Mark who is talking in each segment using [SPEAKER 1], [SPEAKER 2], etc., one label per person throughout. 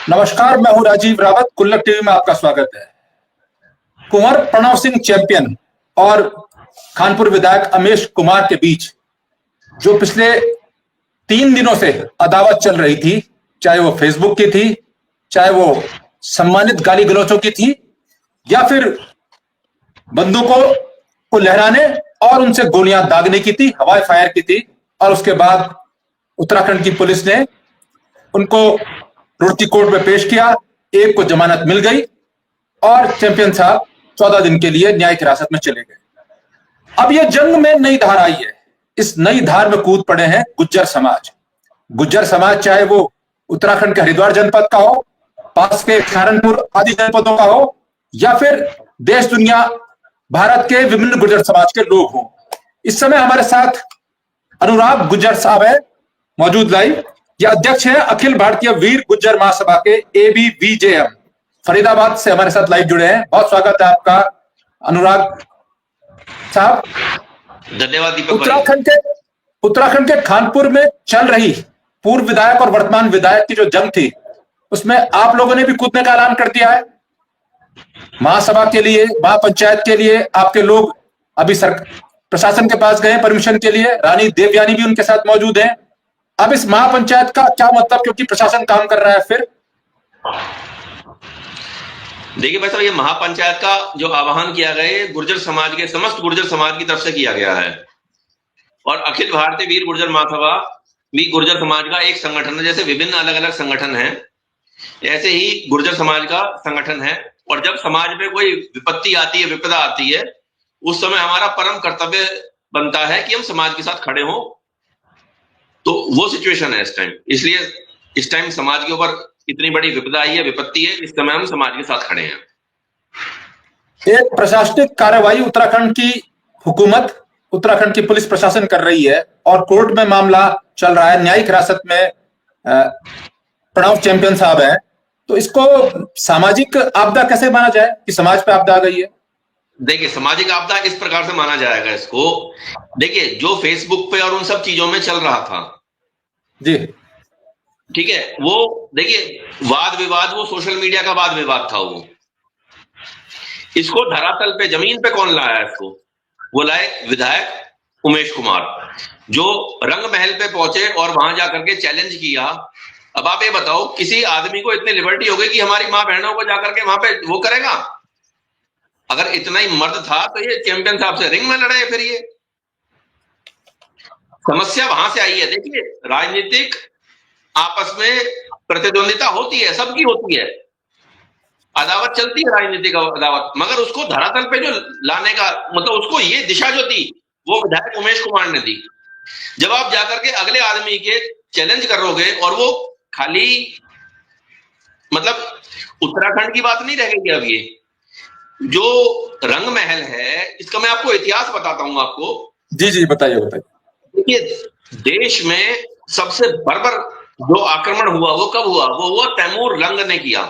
[SPEAKER 1] नमस्कार, मैं हूं राजीव रावत। कुल्लक टीवी में आपका स्वागत है। कुंवर प्रणव सिंह चैंपियन और कानपुर विधायक अमेश कुमार के बीच जो पिछले 3 दिनों से अदावत चल रही थी, चाहे वो फेसबुक की थी, चाहे वो सम्मानित गाली गलौचों की थी, या फिर बंदूकों को लहराने और उनसे गोलियां दागने की थी, हवाई फायर की थी, और उसके बाद उत्तराखंड की पुलिस ने उनको रुड़की कोर्ट में पेश किया। एक को जमानत मिल गई और चैंपियन साहब 14 दिन के लिए न्यायिक हिरासत में चले गए। अब यह जंग में नई धार आई है। इस नई धार में कूद पड़े हैं गुज्जर समाज। गुज्जर समाज चाहे वो उत्तराखंड के हरिद्वार जनपद का हो, पास के सहारनपुर आदि जनपदों का हो, या फिर देश दुनिया भारत के विभिन्न गुज्जर समाज के लोग हों। इस समय हमारे साथ अनुराग गुज्जर साहब है मौजूद लाइव। यह अध्यक्ष है अखिल भारतीय वीर गुज्जर महासभा के ABVJM, फरीदाबाद से हमारे साथ लाइव जुड़े हैं। बहुत स्वागत है आपका अनुराग साहब।
[SPEAKER 2] धन्यवाद दीपक।
[SPEAKER 1] उत्तराखंड के कानपुर में चल रही पूर्व विधायक और वर्तमान विधायक की जो जंग थी, उसमें आप लोगों ने भी कूदने का ऐलान कर दिया है। महासभा के लिए, महापंचायत के लिए आपके लोग अभी प्रशासन के पास गए परमिशन के लिए। रानी देवयानी भी उनके साथ मौजूद हैं। अब इस महापंचायत का क्या मतलब, क्योंकि प्रशासन काम कर रहा है। फिर
[SPEAKER 2] देखिए भाई साहब, ये महापंचायत का जो आह्वान किया गया है गुर्जर समाज के, समस्त गुर्जर समाज की तरफ से किया गया है। और अखिल भारतीय वीर गुर्जर महासभा भी गुर्जर समाज का एक संगठन है। जैसे विभिन्न अलग अलग संगठन हैं, ऐसे ही गुर्जर समाज का संगठन है। और जब समाज में कोई विपत्ति आती है, विपदा आती है, उस समय हमारा परम कर्तव्य बनता है कि हम समाज के साथ खड़े हों। तो वो सिचुएशन है इस टाइम। इसलिए इस टाइम समाज के ऊपर इतनी बड़ी विपदा आई है, विपत्ति है, इस समय हम समाज के साथ खड़े हैं।
[SPEAKER 1] एक प्रशासनिक कार्रवाई उत्तराखंड की हुकूमत, उत्तराखंड की पुलिस प्रशासन कर रही है और कोर्ट में मामला चल रहा है। न्यायिक हिरासत में प्रणव चैंपियन साहब है। तो इसको सामाजिक आपदा कैसे माना जाए कि समाज पे आपदा आ गई है?
[SPEAKER 2] देखिए, सामाजिक आपदा इस प्रकार से माना जाएगा इसको। देखिए, जो फेसबुक पे और उन सब चीजों में चल रहा था
[SPEAKER 1] जी,
[SPEAKER 2] ठीक है, वो देखिए वाद विवाद, वो सोशल मीडिया का वाद विवाद था। वो इसको धरातल पे, जमीन पे कौन लाया इसको? वो लाए विधायक उमेश कुमार, जो रंग महल पे पहुंचे और वहां जाकर के चैलेंज किया। अब आप ये बताओ, किसी आदमी को इतनी लिबर्टी हो गई कि हमारी मां बहनों को जाकर के वहां पे वो करेगा? अगर इतना ही मर्द था तो ये चैंपियन साहब से रिंग में लड़े। फिर ये समस्या वहां से आई है। देखिए, राजनीतिक आपस में प्रतिद्वंदिता होती है, सबकी होती है, अदावत चलती है, राजनीतिक अदावत, मगर उसको धरातल पे जो लाने का मतलब, उसको ये दिशा जो दी वो विधायक उमेश कुमार ने दी। जब आप जाकर के अगले आदमी के चैलेंज करोगे, और वो खाली मतलब उत्तराखंड की बात नहीं रह गई। अब ये जो रंग महल है, इसका मैं आपको इतिहास बताता हूं आपको।
[SPEAKER 1] जी जी, बताइए बताइए।
[SPEAKER 2] देखिए, देश में सबसे बर्बर जो आक्रमण हुआ वो कब हुआ? वो हुआ तैमूर लंग ने किया।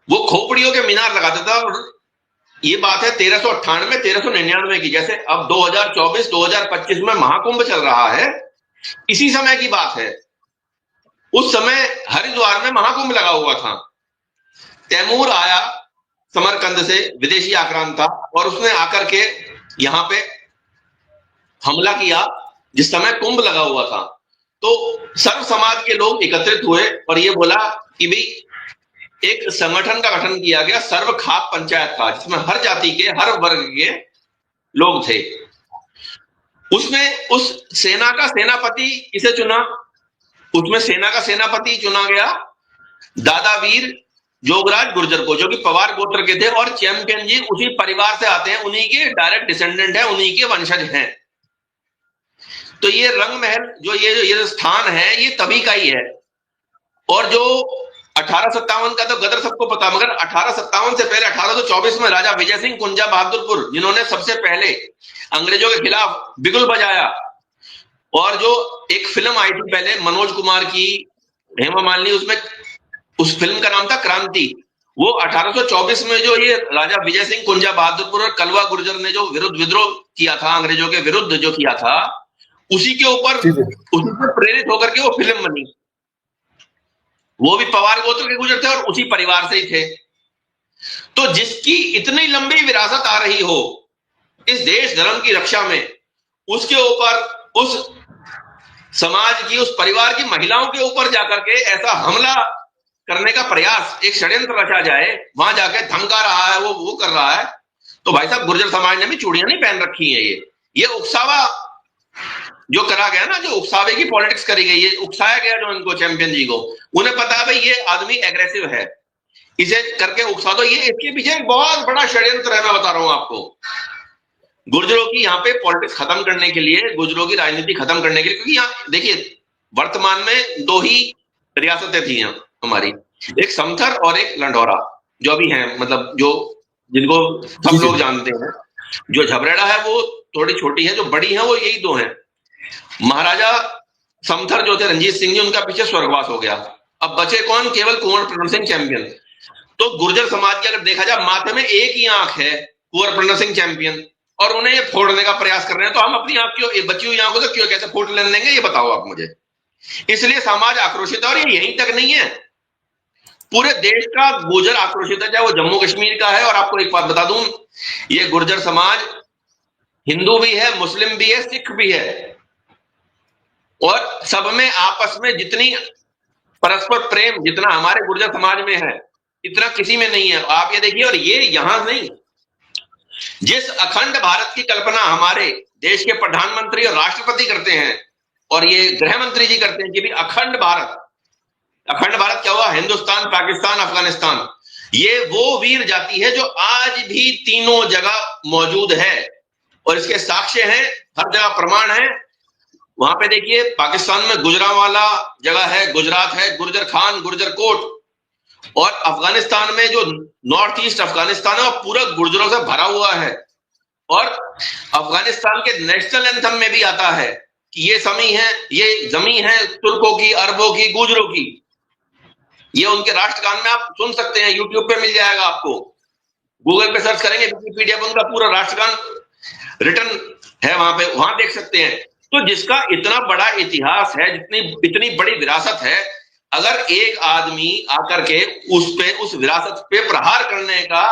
[SPEAKER 2] वो खोपड़ियों के मीनार लगाता था। और ये बात है 1398 1399 की। जैसे अब 2024 2025 में महाकुंभ चल रहा है, इसी समय की बात है। उस समय हरिद्वार में महाकुंभ लगा हुआ था। तैमूर आया समरकंद से, विदेशी आक्रांत था, और उसने आकर के यहां पे हमला किया जिस समय कुंभ लगा हुआ था। तो सर्व समाज के लोग एकत्रित हुए और ये बोला कि भाई एक संगठन का गठन किया गया। सर्व खाप पंचायत था, जिसमें हर जाति के, हर वर्ग के लोग थे। उसमें उस सेना का सेनापति किसे चुना? उसमें सेना का सेनापति चुना गया दादा वीर जोगराज गुर्जर को, जो कि पवार गोत्र के थे। और चैंपियन जी उसी परिवार से आते हैं, उन्हीं के डायरेक्ट डिसेंडेंट हैं, उन्हीं के वंशज हैं। तो ये रंग महल जो ये स्थान है, ये तभी का ही है। और जो 1857 का तो गदर सबको पता, मगर 1857 से पहले 1824 में राजा विजय सिंह कुंजा बहादुरपुर, जिन्होंने सबसे पहले अंग्रेजों के खिलाफ बिगुल बजाया, और जो एक फिल्म आई थी पहले मनोज कुमार की, हेमा मालिनी, उसमें उस फिल्म का नाम था क्रांति। वो 1824 में जो ये राजा विजय सिंह कुंजा बहादुरपुर और कलवा गुर्जर ने जो विद्रोह किया था, अंग्रेजों के विरुद्ध जो किया था, उसी के ऊपर, उसी से प्रेरित होकर के वो फिल्म बनी। वो भी पवार गोत्र के गुजर थे और उसी परिवार से ही थे। तो जिसकी इतनी लंबी विरासत आ रही हो इस देश धर्म की रक्षा में, उसके ऊपर, उस समाज की, उस परिवार की महिलाओं के ऊपर जाकर के ऐसा हमला करने का प्रयास, एक षड्यंत्र रचा जाए, वहां जाके धमका रहा है, वो कर रहा है। तो भाई साहब, गुर्जर समाज ने भी चूड़ियां नहीं पहन रखी है। ये उकसावा जो करा गया ना, जो उकसावे की पॉलिटिक्स करी गई है, उकसाया गया जो इनको, चैंपियन जी को, उन्हें पता है भाई ये आदमी एग्रेसिव है, इसे करके उकसा दो। ये इसके पीछे एक बहुत बड़ा षड्यंत्र है, मैं बता रहा हूं आपको। गुर्जरों की यहाँ पे पॉलिटिक्स खत्म करने के लिए, गुर्जरों की राजनीति खत्म करने के लिए, क्योंकि यहाँ देखिए वर्तमान में दो ही रियासतें थी यहाँ हमारी, एक समथर और एक लंढौरा, जो अभी है, मतलब जो जिनको सब लोग जानते हैं। जो झबरेड़ा है वो थोड़ी छोटी है, जो बड़ी है वो यही दो हैं। महाराजा समथर जो थे रणजीत सिंह जी, उनका पीछे स्वर्गवास हो गया। अब बचे कौन? केवल कुंवर प्रणव सिंह चैंपियन। तो गुर्जर समाज की अगर देखा जाए, माथे में एक ही आंख है, कुंवर प्रणव सिंह चैंपियन, और उन्हें ये फोड़ने का प्रयास कर रहे हैं। तो हम अपनी आंख क्यों, बची हुई आंखों से क्यों, कैसे फोड़ लेने देंगे, ये बताओ आप मुझे। इसलिए समाज आक्रोशित है, और ये यहीं तक नहीं है, पूरे देश का गुर्जर आक्रोशित है, चाहे वो जम्मू कश्मीर का है। और आपको एक बात बता दूं, ये गुर्जर समाज हिंदू भी है, मुस्लिम भी है, सिख भी है, और सब में आपस में जितनी परस्पर प्रेम जितना हमारे गुर्जर समाज में है, इतना किसी में नहीं है। आप ये देखिए, और ये यहां नहीं, जिस अखंड भारत की कल्पना हमारे देश के प्रधानमंत्री और राष्ट्रपति करते हैं, और ये गृह मंत्री जी करते हैं कि भी अखंड भारत, अखंड भारत क्या हुआ? हिंदुस्तान, पाकिस्तान, अफगानिस्तान। ये वो वीर जाति है जो आज भी तीनों जगह मौजूद है, और इसके साक्ष्य हैं, हर जगह प्रमाण है। वहां पे देखिए, पाकिस्तान में गुजरांवाला जगह है, गुजरात है, गुर्जर खान, गुर्जर कोट, और अफगानिस्तान में जो नॉर्थ ईस्ट अफगानिस्तान है, वो पूरा गुर्जरों से भरा हुआ है। और अफगानिस्तान के नेशनल एंथम में भी आता है कि ये समी है, ये जमीन है तुर्कों की, अरबों की, गुजरों की। ये उनके राष्ट्रगान में आप सुन सकते हैं, यूट्यूब पे मिल जाएगा आपको, गूगल पे सर्च करेंगे, विकिपीडिया पर उनका पूरा राष्ट्रगान रिटर्न है, वहां पे, वहां देख सकते हैं। तो जिसका इतना बड़ा इतिहास है, इतनी बड़ी विरासत है, अगर एक आदमी आकर के उस विरासत पे प्रहार करने का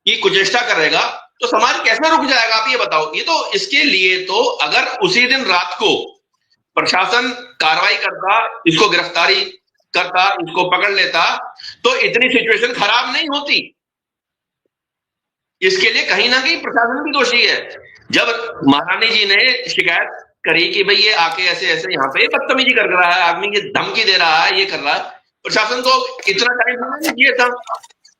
[SPEAKER 2] की कुचेष्टा करेगा, तो समाज कैसे रुक जाएगा? आप ये बताओ। ये तो, इसके लिए तो अगर उसी दिन रात को प्रशासन कार्रवाई करता, इसको गिरफ्तारी करता, इसको पकड़ लेता, तो इतनी सिचुएशन खराब नहीं होती। इसके लिए कहीं ना कहीं प्रशासन भी दोषी है। जब महारानी जी ने शिकायत करी कि भाई ये आके ऐसे ऐसे यहाँ पे बदतमीजी कर रहा है, आदमी की धमकी दे रहा है, ये कर रहा है, प्रशासन को इतना टाइम नहीं चाहिए था।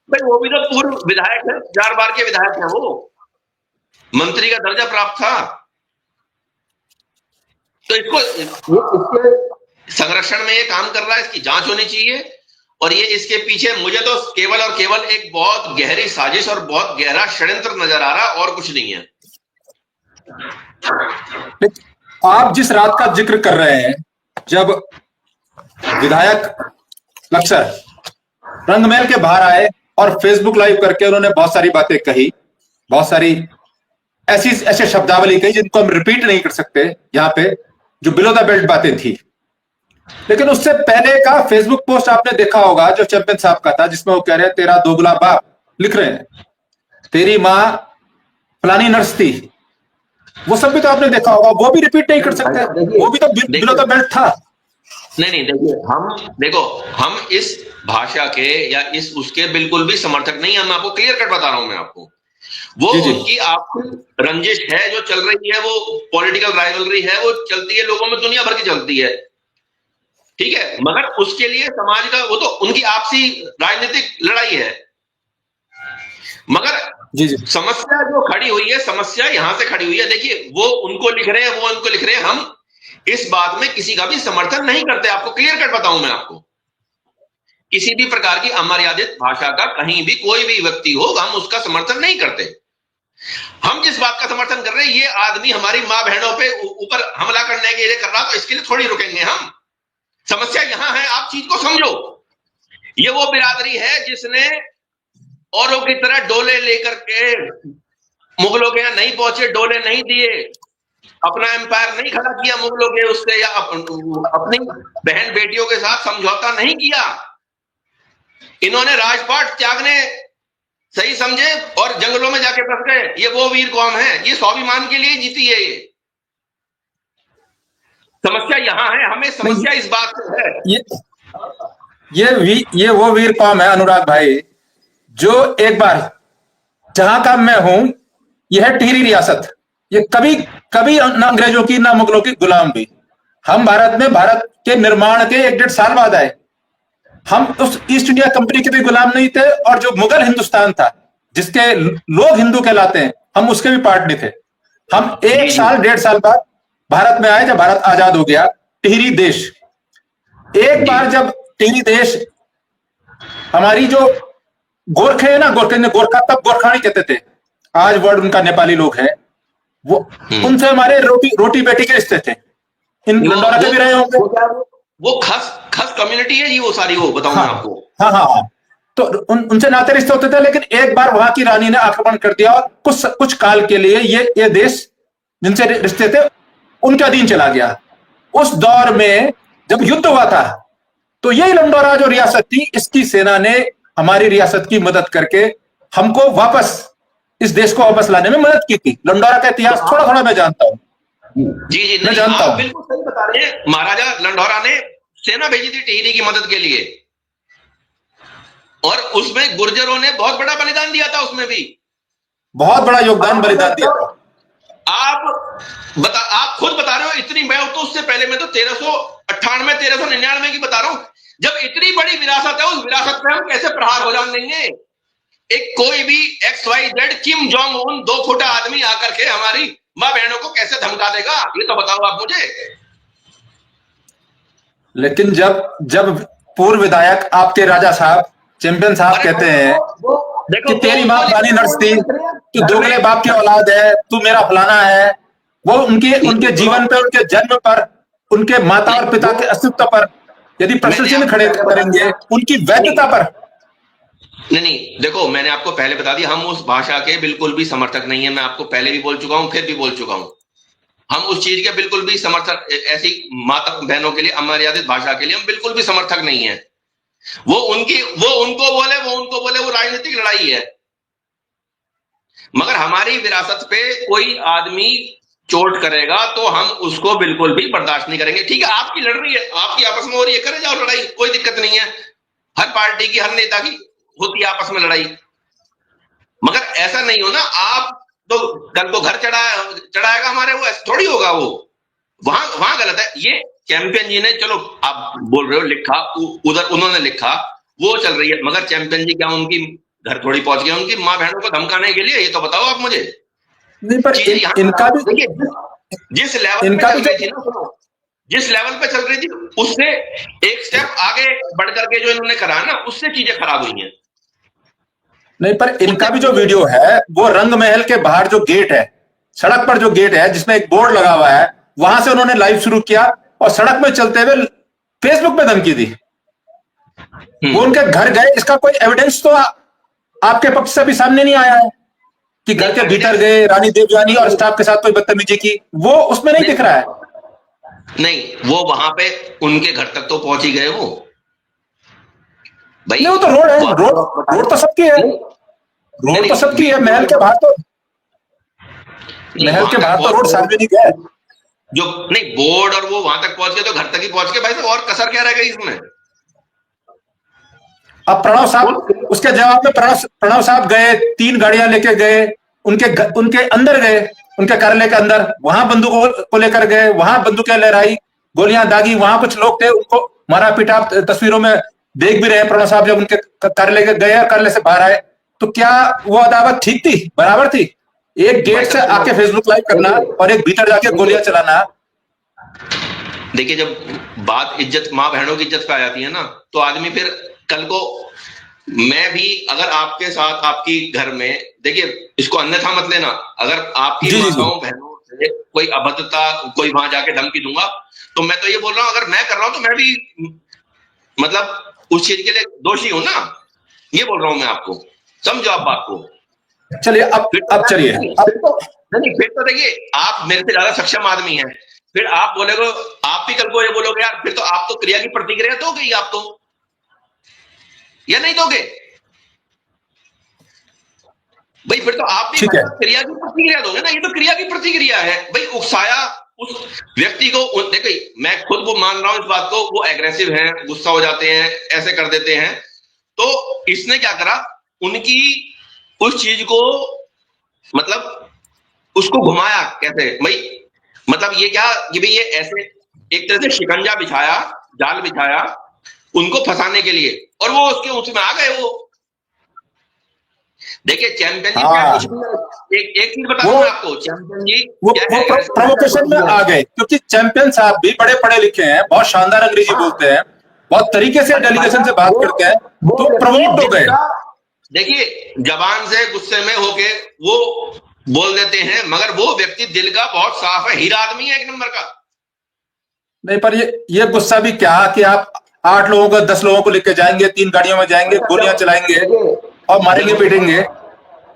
[SPEAKER 2] भाई वो भी तो पूर्व विधायक है, 4 बार के विधायक है, वो मंत्री का दर्जा प्राप्त था। तो इसको, इसके संरक्षण में ये काम कर रहा है, इसकी जांच होनी चाहिए। और ये इसके पीछे मुझे तो केवल और केवल एक बहुत गहरी साजिश और बहुत गहरा षड्यंत्र नजर आ रहा है, और कुछ नहीं है।
[SPEAKER 1] आप जिस रात का जिक्र कर रहे हैं, जब विधायक लक्सर रंगमहल के बाहर आए और फेसबुक लाइव करके उन्होंने बहुत सारी बातें कही, बहुत सारी ऐसे शब्दावली कही जिनको हम रिपीट नहीं कर सकते यहाँ पे, जो बिलो द बेल्ट बातें थी। लेकिन उससे पहले का फेसबुक पोस्ट आपने देखा होगा, जो चैंपियन साहब का था, जिसमें वो कह रहे हैं तेरा दोगला बाप, लिख रहे हैं तेरी माँ फलानी नर्स थी। वो सब भी तो आपने देखा होगा, वो भी रिपीट नहीं कर सकते, वो भी तो बिलो द बेल्ट था।
[SPEAKER 2] नहीं, देखो, हम इस भाषा के या इस उसके बिल्कुल भी समर्थक नहीं। हम आपको क्लियर कट बता रहा हूं, मैं आपको, वो उनकी आपकी रंजिश है जो चल रही है, वो पॉलिटिकल राइवलरी है, वो चलती है लोगों में, दुनिया भर की चलती है, ठीक है। मगर उसके लिए समाज का, वो तो उनकी आपसी राजनीतिक लड़ाई है। मगर समस्या जो खड़ी हुई है, समस्या यहां से खड़ी हुई है। देखिए, वो उनको लिख रहे हैं, वो उनको लिख रहे हैं। हम इस बात में किसी का भी समर्थन नहीं करते। आपको क्लियर कट बताऊं मैं आपको, किसी भी प्रकार की अमर्यादित भाषा का कहीं भी कोई भी व्यक्ति हो, हम उसका समर्थन नहीं करते। हम जिस बात का समर्थन कर रहे हैं, ये आदमी हमारी मां बहनों पे ऊपर हमला करने के लिए कर रहा, तो इसके लिए थोड़ी रुकेंगे हम। समस्या यहां है, आप चीज को समझो। ये वो बिरादरी है जिसने औरों की तरह डोले लेकर के, मुगलों के यहां नहीं पहुंचे, डोले नहीं दिए, अपना एम्पायर नहीं खड़ा किया मुगलों के उससे, या अपनी बहन बेटियों के साथ समझौता नहीं किया। इन्होंने राजपाट त्यागने सही समझे और जंगलों में जाके बस गए। ये वो वीर कौम है, ये स्वाभिमान के लिए जीती है। ये समस्या यहां है, हमें समस्या इस बात से है।
[SPEAKER 1] ये वो वीर कौम है अनुराग भाई, जो एक बार, जहां का मैं हूं, यह है टिहरी रियासत। ये कभी कभी ना अंग्रेजों की ना मुगलों की गुलाम भी। हम भारत में भारत के निर्माण के 1-1.5 साल बाद आए। हम उस ईस्ट इंडिया कंपनी के भी गुलाम नहीं थे, और जो मुगल हिंदुस्तान था जिसके लोग हिंदू कहलाते हैं, हम उसके भी पार्ट नहीं थे। हम 1 साल 1.5 साल बाद भारत में आए, जब भारत आजाद हो गया। टिहरी देश, एक बार जब टिहरी देश, हमारी जो गोरखे है ना, गोरखा तब गोरखा नहीं कहते थे, आज वर्ड उनका नेपाली लोग है, वो उनसे हमारे रोटी बेटी के रिश्ते थे। इन लंडौरा के भी रहे होंगे।
[SPEAKER 2] वो खस कम्युनिटी है जी, वो सारी, वो बताऊं मैं आपको।
[SPEAKER 1] हाँ। तो उनसे नाते रिश्ते होते थे, लेकिन एक बार वहां की रानी ने आक्रमण कर दिया, और कुछ काल के लिए ये देश जिनसे रिश्ते थे उनके अधीन चला गया। उस दौर में जब युद्ध हुआ था, तो यही लंडौरा जो रियासत थी, इसकी सेना ने हमारी रियासत की मदद करके हमको वापस, इस देश को वापस लाने में मदद की थी। लंडौरा का इतिहास थोड़ा थोड़ा मैं जानता हूं।
[SPEAKER 2] जी
[SPEAKER 1] मैं जानता हूं।
[SPEAKER 2] बिल्कुल सही बता रहे हैं। महाराजा लंडौरा ने सेना भेजी थी टिहरी की मदद के लिए, और उसमें गुर्जरों ने बहुत बड़ा बलिदान दिया था, उसमें भी
[SPEAKER 1] बहुत बड़ा योगदान, बलिदान दिया था।
[SPEAKER 2] आप खुद बता रहे हो इतनी, मैं तो उससे पहले मैं तो 1398 1399 की बता रहा हूं। जब इतनी बड़ी विरासत है, उस विरासत पे हम कैसे प्रहार हो जान देंगे? एक कोई भी XYZ किम जोंग उन 2 फुटा आदमी आकर के हमारी मां बहनों को कैसे धमका देगा? ये तो बताओ आप मुझे।
[SPEAKER 1] लेकिन जब पूर्व विधायक आपके राजा साहब, चैंपियन साहब कहते हैं कि तेरी मां पुरानी नर्स थी, तू दोगले बाप की औलाद है, तू मेरा फलाना है, वो उनके जीवन पे, उनके जन्म पर, उनके माता और पिता के अस्तित्व पर यदि प्रश्न चिन्ह खड़े करेंगे, उनकी वैधता पर।
[SPEAKER 2] नहीं, देखो, मैंने आपको पहले बता दिया, हम उस भाषा के बिल्कुल भी समर्थक नहीं है। मैं आपको पहले भी बोल चुका हूं, फिर भी बोल चुका हूं, हम उस चीज के बिल्कुल भी समर्थक, ऐसी माता बहनों के लिए अमर्यादित भाषा के लिए हम बिल्कुल भी समर्थक नहीं है। वो उनको बोले, वो राजनीतिक लड़ाई है। मगर हमारी विरासत पे कोई आदमी चोट करेगा तो हम उसको बिल्कुल भी बर्दाश्त नहीं करेंगे। ठीक है, आपकी लड़ रही है, आपकी आपस में हो रही है, करे जाओ लड़ाई, कोई दिक्कत नहीं है। हर पार्टी की, हर नेता की होती है आपस में लड़ाई। मगर ऐसा नहीं हो ना, आप तो कल को घर चढ़ाएगा हमारे, वो ऐसा थोड़ी होगा। वो वहां गलत है। ये चैंपियन जी ने, चलो आप बोल रहे हो लिखा, उधर उन्होंने लिखा, वो चल रही है, मगर चैंपियन जी क्या उनकी घर थोड़ी पहुंच गए उनकी मां बहनों को धमकाने के लिए? ये तो बताओ आप मुझे।
[SPEAKER 1] नहीं, पर इनका भी,
[SPEAKER 2] जिस लेवल पे चल रही थी ना, सुनो, जिस लेवल पे चल रही थी, उससे एक स्टेप आगे बढ़ करके जो इन्होंने करा ना, उससे चीजें खराब हुई हैं।
[SPEAKER 1] नहीं, पर इनका भी जो वीडियो है, वो रंग महल के बाहर जो गेट है, सड़क पर जो गेट है जिसमें एक बोर्ड लगा हुआ है, वहां से उन्होंने लाइव शुरू किया, और सड़क में चलते हुए फेसबुक पे धमकी दी। वो उनके घर गए, इसका कोई एविडेंस तो आपके पक्ष से भी सामने नहीं आया है कि घर के भीतर गए, रानी देवयानी और स्टाफ के साथ कोई बदतमीजी की, वो उसमें नहीं दिख रहा है।
[SPEAKER 2] नहीं, वो वहां पे उनके घर तक तो पहुंच ही गए वो भाई।
[SPEAKER 1] नहीं, वो तो रोड है, रोड तो सबकी है, रोड तो सबकी है। महल के बाहर तो रोड सार्वजनिक है।
[SPEAKER 2] जो नहीं, बोर्ड और वो वहां तक पहुंच गए तो घर तक ही पहुंच गए भाई, तो और कसर क्या रह गई इसमें?
[SPEAKER 1] अब प्रणव साहब, उसके जवाब में प्रणव साहब गए, 3 गाड़ियां लेके गए, उनके अंदर गए, उनके कार्यालय के अंदर, वहां बंदूकों को लेकर गए, वहां बंदूकें लहराई, गोलियां दागी, वहां कुछ लोग थे, उनको मारा पीटा। आप तस्वीरों में देख भी रहे हैं। प्रणव साहब जब उनके कार्यालय के गए और कार्यालय से बाहर आए, तो क्या वो अदावत ठीक थी, बराबर थी? एक गेट से आके फेसबुक लाइव करना और एक भीतर जाके गोलियां चलाना।
[SPEAKER 2] देखिए, जब बात इज्जत, मां बहनों की इज्जत पे आ जाती है ना, तो आदमी फिर कल को, मैं भी अगर आपके साथ आपकी घर में, देखिए इसको अन्यथा मत लेना, अगर आपकी माताओं बहनों से कोई अभद्रता, कोई वहां जाके धमकी दूंगा, तो मैं तो ये बोल रहा हूं, अगर मैं कर रहा हूं तो मैं भी मतलब उस चीज के लिए दोषी हूं ना। ये बोल रहा हूं मैं आपको, समझो आप बात को।
[SPEAKER 1] चलिए, अब चलिए,
[SPEAKER 2] नहीं, फिर तो देखिए आप मेरे से ज्यादा सक्षम आदमी हैं, फिर आप बोलोगे, आप भी कल को ये बोलोगे यार, फिर तो आप तो क्रिया की प्रतिक्रिया दोगे ही, आप तो, या नहीं दोगे भाई? फिर तो आप भी
[SPEAKER 1] ठीक है।
[SPEAKER 2] क्रिया की प्रतिक्रिया दोगे ना, ये तो क्रिया की प्रतिक्रिया है भाई। उकसाया उस व्यक्ति को, देखिए मैं खुद वो मान रहा हूं इस बात को, वो एग्रेसिव हैं, गुस्सा हो जाते हैं, ऐसे कर देते हैं, तो इसने क्या करा, उनकी उस चीज को मतलब उसको घुमाया कैसे भाई, मतलब ये क्या कि भाई ये ऐसे एक तरह से शिकंजा बिछाया, जाल बिछाया उनको फंसाने के लिए, और वो उसमें आ गए वो। देखिए चैंपियन जी क्या कुछ
[SPEAKER 1] हाँ,
[SPEAKER 2] भी, एक चीज बता दूं मैं आपको, चैंपियन जी
[SPEAKER 1] वो
[SPEAKER 2] क्या
[SPEAKER 1] वो
[SPEAKER 2] है,
[SPEAKER 1] प्रोवोकेशन में आ गए, क्योंकि चैंपियन साहब भी बड़े पढ़े लिखे हैं, बहुत शानदार अंग्रेजी बोलते हैं, बहुत तरीके से डेलीगेशन से बात करते हैं, तो प्रमोट हो गए।
[SPEAKER 2] देखिए जबान से गुस्से में होके वो बोल देते हैं, मगर वो व्यक्ति दिल का बहुत साफ है, हीरा आदमी है एक नंबर का।
[SPEAKER 1] नहीं, पर ये गुस्सा भी क्या कि आप 8 लोगों को 10 लोगों को लेके जाएंगे, 3 गाड़ियों में जाएंगे, गोलियां चलाएंगे और मारेंगे पीटेंगे।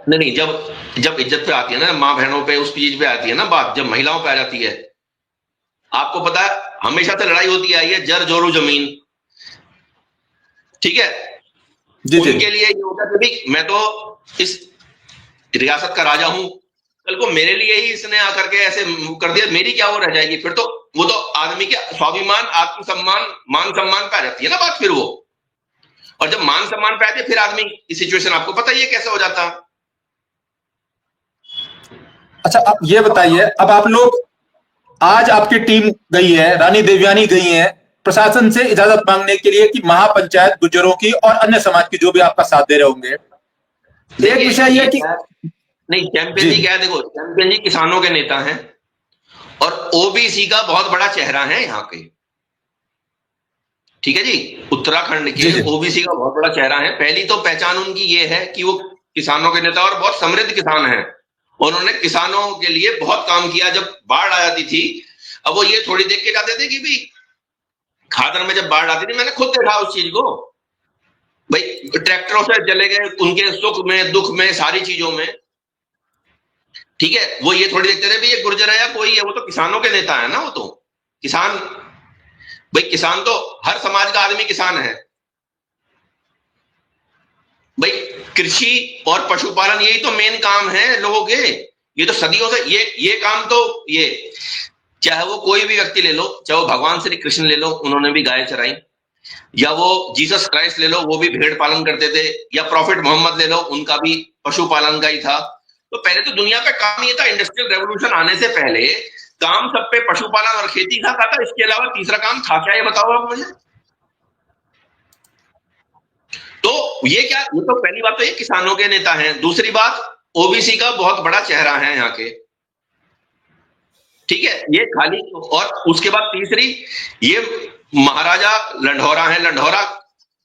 [SPEAKER 2] नहीं, जब इज्जत पे आती है ना, माँ बहनों पे, उस चीज पे आती है ना बात, जब महिलाओं पे आ जाती है, आपको पता है हमेशा से लड़ाई होती आई है, जर जोरू जमीन, ठीक है।
[SPEAKER 1] जी जी।
[SPEAKER 2] उनके लिए ये होता है कि मैं तो इस रियासत का राजा हूं, कल को मेरे लिए ही इसने आकर के ऐसे कर दिया, मेरी क्या वो रह जाएगी? फिर तो वो तो आदमी के स्वाभिमान, आत्मसम्मान, मान सम्मान पे आ जाती है ना बात फिर वो। और जब मान सम्मान पे आती है, फिर आदमी की सिचुएशन आपको पता ही है कैसा हो जाता।
[SPEAKER 1] अच्छा, अब ये बताइए, अब आप लोग, आज आपकी टीम गई है, रानी देवयानी गई है प्रशासन से इजाजत मांगने के लिए कि महापंचायत गुज्जरों की और अन्य समाज की जो भी आपका साथ दे रहे होंगे। एक विषय यह कि
[SPEAKER 2] नहीं, चैंपियन
[SPEAKER 1] जी
[SPEAKER 2] जी क्या है, देखो चैंपियन जी किसानों के नेता हैं और ओबीसी का बहुत बड़ा चेहरा है यहाँ पे, ठीक है जी। उत्तराखंड
[SPEAKER 1] जी
[SPEAKER 2] के
[SPEAKER 1] जी।
[SPEAKER 2] ओबीसी का बहुत बड़ा चेहरा है। पहली तो पहचान उनकी ये है कि वो किसानों के नेता और बहुत समृद्ध किसान हैं, उन्होंने किसानों के लिए बहुत काम किया। जब बाढ़ आ जाती थी, अब वो ये थोड़ी देख के जाते थे कि भाई खादर में जब बाढ़ आती थी, मैंने खुद देखा उस चीज को भाई, ट्रैक्टरों से चले गए उनके सुख में दुख में सारी चीजों में, ठीक है। वो ये थोड़ी देखते थे भाई ये गुर्जर है या कोई है, वो तो किसानों के नेता है ना, वो तो किसान भाई, किसान तो हर समाज का आदमी किसान है भाई। कृषि और पशुपालन यही तो मेन काम है लोगों के, ये तो सदियों से ये काम तो ये, चाहे वो कोई भी व्यक्ति ले लो, चाहे वो भगवान श्री कृष्ण ले लो, उन्होंने भी गाय चराई, या वो जीसस क्राइस्ट ले लो, वो भी भेड़ पालन करते थे, या प्रॉफिट मोहम्मद ले लो, उनका भी पशुपालन का ही था। तो पहले तो दुनिया पे काम ये था, इंडस्ट्रियल रेवोल्यूशन आने से पहले काम सब पे पशुपालन और खेती का था। इसके अलावा तीसरा काम था क्या, ये बताओ आप मुझे। तो ये क्या, ये तो पहली बात तो ये किसानों के नेता हैं। दूसरी बात, ओबीसी का बहुत बड़ा चेहरा है यहाँ के, ठीक है। ये खाली, और उसके बाद तीसरी, ये महाराजा लंढौरा है। लंढौरा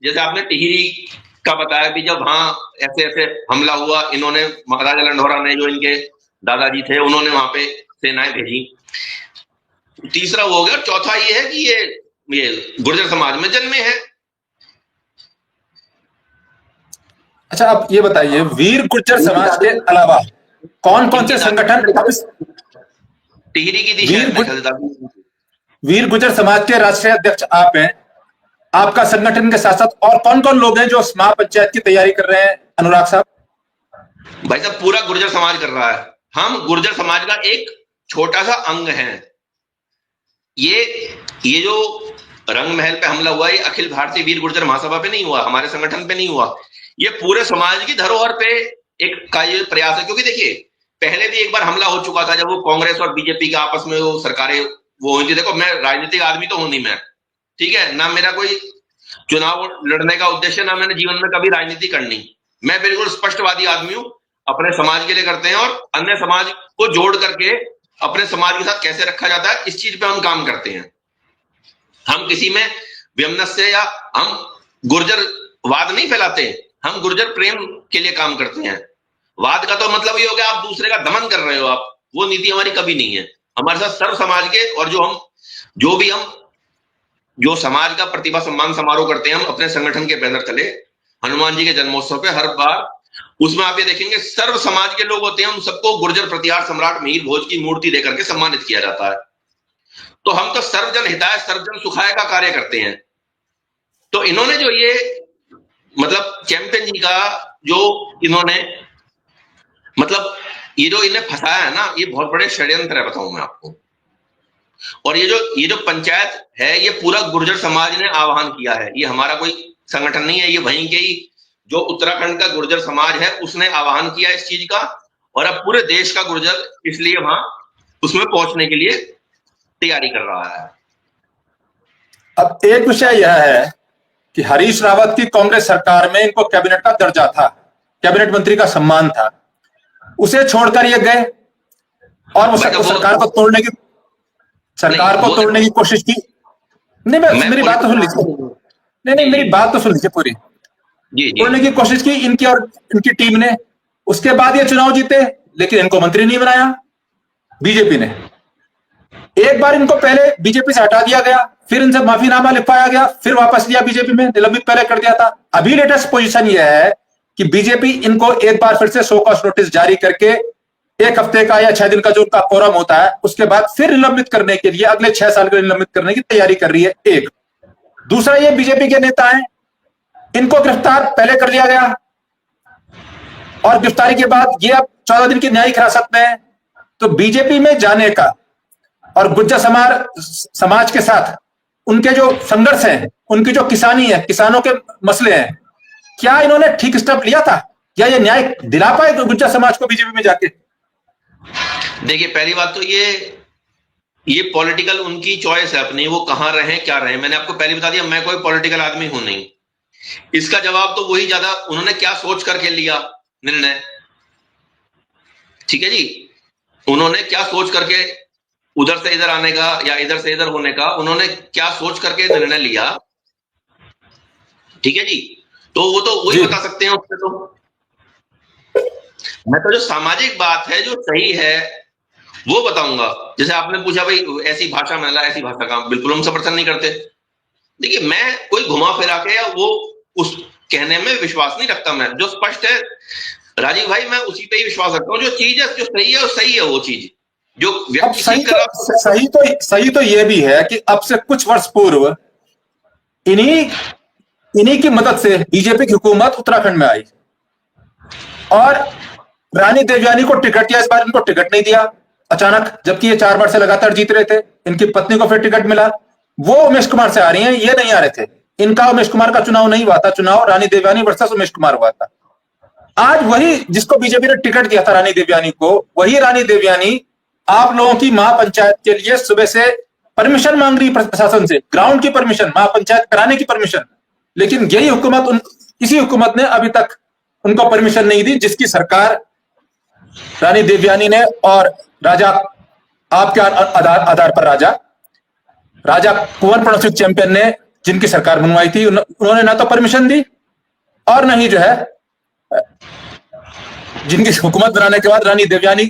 [SPEAKER 2] जैसे आपने टिहरी का बताया कि जब हाँ ऐसे ऐसे हमला हुआ, इन्होंने, महाराजा लंढौरा ने, जो इनके दादाजी थे, उन्होंने वहां पे सेनाएं भेजी। तीसरा वो हो गया। चौथा ये है कि ये गुर्जर समाज में जन्मे हैं।
[SPEAKER 1] अच्छा, आप ये बताइए, वीर गुर्जर समाज के अलावा कौन कौन से संगठन अब इस
[SPEAKER 2] टिहरी की दिशा
[SPEAKER 1] वीर गुर्जर समाज के राष्ट्रीय अध्यक्ष आप हैं, आपका संगठन के साथ साथ और कौन कौन लोग हैं जो महापंचायत की तैयारी कर रहे हैं, अनुराग साहब?
[SPEAKER 2] भाई साहब पूरा गुर्जर समाज कर रहा है, हम गुर्जर समाज का एक छोटा सा अंग है। ये जो रंग महल पे हमला हुआ, ये अखिल भारतीय वीर गुर्जर महासभा पे नहीं हुआ, हमारे संगठन पे नहीं हुआ, ये पूरे समाज की धरोहर पे एक का ये प्रयास है। क्योंकि देखिए पहले भी एक बार हमला हो चुका था, जब वो कांग्रेस और बीजेपी के आपस में वो सरकारें वो हुई थी। देखो मैं राजनीतिक आदमी तो हूं नहीं मैं, ठीक है ना, मेरा कोई चुनाव लड़ने का उद्देश्य, ना मैंने जीवन में कभी राजनीति करनी। मैं बिल्कुल स्पष्टवादी आदमी हूं, अपने समाज के लिए करते हैं, और अन्य समाज को जोड़ करके अपने समाज के साथ कैसे रखा जाता है, इस चीज पे हम काम करते हैं। हम किसी में वैमनस्य या हम गुर्जर वाद नहीं फैलाते, हम गुर्जर प्रेम के लिए काम करते हैं। वाद का तो मतलब ये हो गया आप दूसरे का दमन कर रहे हो, आप, वो नीति हमारी कभी नहीं है। हमारे साथ सर्व समाज के, और जो समाज का प्रतिभा सम्मान समारोह करते हैं हम अपने संगठन के बैनर तले, हनुमान जी के जन्मोत्सव पे हर बार उसमें आप ये देखेंगे सर्व समाज के लोग होते हैं, उन सबको गुर्जर प्रतिहार सम्राट मिहिर भोज की मूर्ति देकर के सम्मानित किया जाता है। तो हम तो सर्वजन हिताय सर्वजन सुखाय का कार्य करते हैं। तो इन्होंने जो ये मतलब चैंपियन जी का जो इन्होंने मतलब ये जो इन्हें फंसाया है ना, ये बहुत बड़े षड्यंत्र है, बताऊं मैं आपको। और ये जो पंचायत है, ये पूरा गुर्जर समाज ने आह्वान किया है, ये हमारा कोई संगठन नहीं है, ये वहीं के ही जो उत्तराखंड का गुर्जर समाज है उसने आह्वान किया इस चीज का, और अब पूरे देश का गुर्जर इसलिए वहां उसमें पहुंचने के लिए तैयारी कर रहा है।
[SPEAKER 1] अब एक विषय यह है कि हरीश रावत की कांग्रेस सरकार में इनको कैबिनेट का दर्जा था, कैबिनेट मंत्री का सम्मान था, उसे छोड़कर ये गए और वो सरकार को तोड़ने की कोशिश की। नहीं, मेरी बात तो सुन लीजिए। नहीं, मेरी बात तो सुन लीजिए पूरी। तोड़ने की कोशिश की इनकी और इनकी टीम ने। उसके बाद ये चुनाव जीते, लेकिन इनको मंत्री नहीं बनाया बीजेपी ने। एक बार इनको पहले बीजेपी से हटा दिया गया, फिर इनसे माफीनामा लिखवाया गया, फिर वापस लिया बीजेपी में, निलंबित पहले कर दिया था। अभी लेटेस्ट पोजीशन यह है कि बीजेपी इनको एक बार फिर से शो कॉज नोटिस जारी करके 1 हफ्ते का या 6 दिन का जो उनका कोरम होता है, उसके बाद फिर निलंबित करने के लिए अगले 6 साल के लिए निलंबित करने की तैयारी कर रही है। एक दूसरा, ये बीजेपी के नेता हैं, इनको गिरफ्तार पहले कर लिया गया और गिरफ्तारी के बाद ये अब 14 दिन की न्यायिक हिरासत में है। तो बीजेपी में जाने का और गुर्जर समाज के साथ उनके जो संघर्ष है, उनकी जो किसानी है, किसानों के मसले हैं, क्या इन्होंने ठीक स्टेप लिया था या ये न्याय दिला पाए गुर्जर समाज को बीजेपी में जाके?
[SPEAKER 2] देखिए, पहली बात तो ये पॉलिटिकल उनकी चॉइस है अपनी, वो कहां रहे क्या रहे। मैंने आपको पहले बता दिया, मैं कोई पॉलिटिकल आदमी हूं नहीं। इसका जवाब तो वही ज्यादा, उन्होंने क्या सोच करके लिया निर्णय, ठीक है जी, उन्होंने क्या सोच करके उधर से इधर आने का या इधर से इधर होने का, उन्होंने क्या सोच करके निर्णय लिया, ठीक है जी। तो वो तो वही बता सकते हैं उससे। तो मैं तो जो सामाजिक बात है, जो सही है, वो बताऊंगा। जैसे आपने पूछा भाई ऐसी भाषा में ऐसी भाषा का बिल्कुल हम समर्थन नहीं करते। देखिए, मैं कोई घुमा फिरा के या वो उस कहने में विश्वास नहीं रखता। मैं जो स्पष्ट है राजीव भाई, मैं उसी पे ही विश्वास रखता हूँ। जो चीज है, जो सही है, वो सही है। वो चीज जो व्यक्ति
[SPEAKER 1] सही तो ये भी है कि अब से कुछ वर्ष पूर्व इन्हीं की मदद से बीजेपी की हुकूमत उत्तराखंड में आई और रानी देवयानी को टिकट, या इस बार इनको टिकट नहीं दिया अचानक, जबकि ये 4 बार से लगातार जीत रहे थे। इनकी पत्नी को फिर टिकट मिला। वो उमेश कुमार से आ रही हैं, ये नहीं आ रहे थे। इनका उमेश कुमार का चुनाव नहीं हुआ था, चुनाव रानी देवयानी वर्सेस उमेश कुमार हुआ था। आज वही जिसको बीजेपी ने टिकट दिया था, रानी देवयानी को, वही रानी देवयानी आप लोगों की महापंचायत के लिए सुबह से परमिशन मांग रही प्रशासन से, ग्राउंड की परमिशन, महापंचायत कराने की परमिशन। लेकिन यही हुकूमत, इसी हुकूमत ने अभी तक उनको परमिशन नहीं दी, जिसकी सरकार रानी देवयानी ने और राजा, आपके आधार पर राजा कुंवर प्रणव सिंह चैंपियन ने जिनकी सरकार बनवाई थी, उन्होंने ना तो परमिशन दी और न ही जो है जिनकी हुकूमत बनाने के बाद रानी देवयानी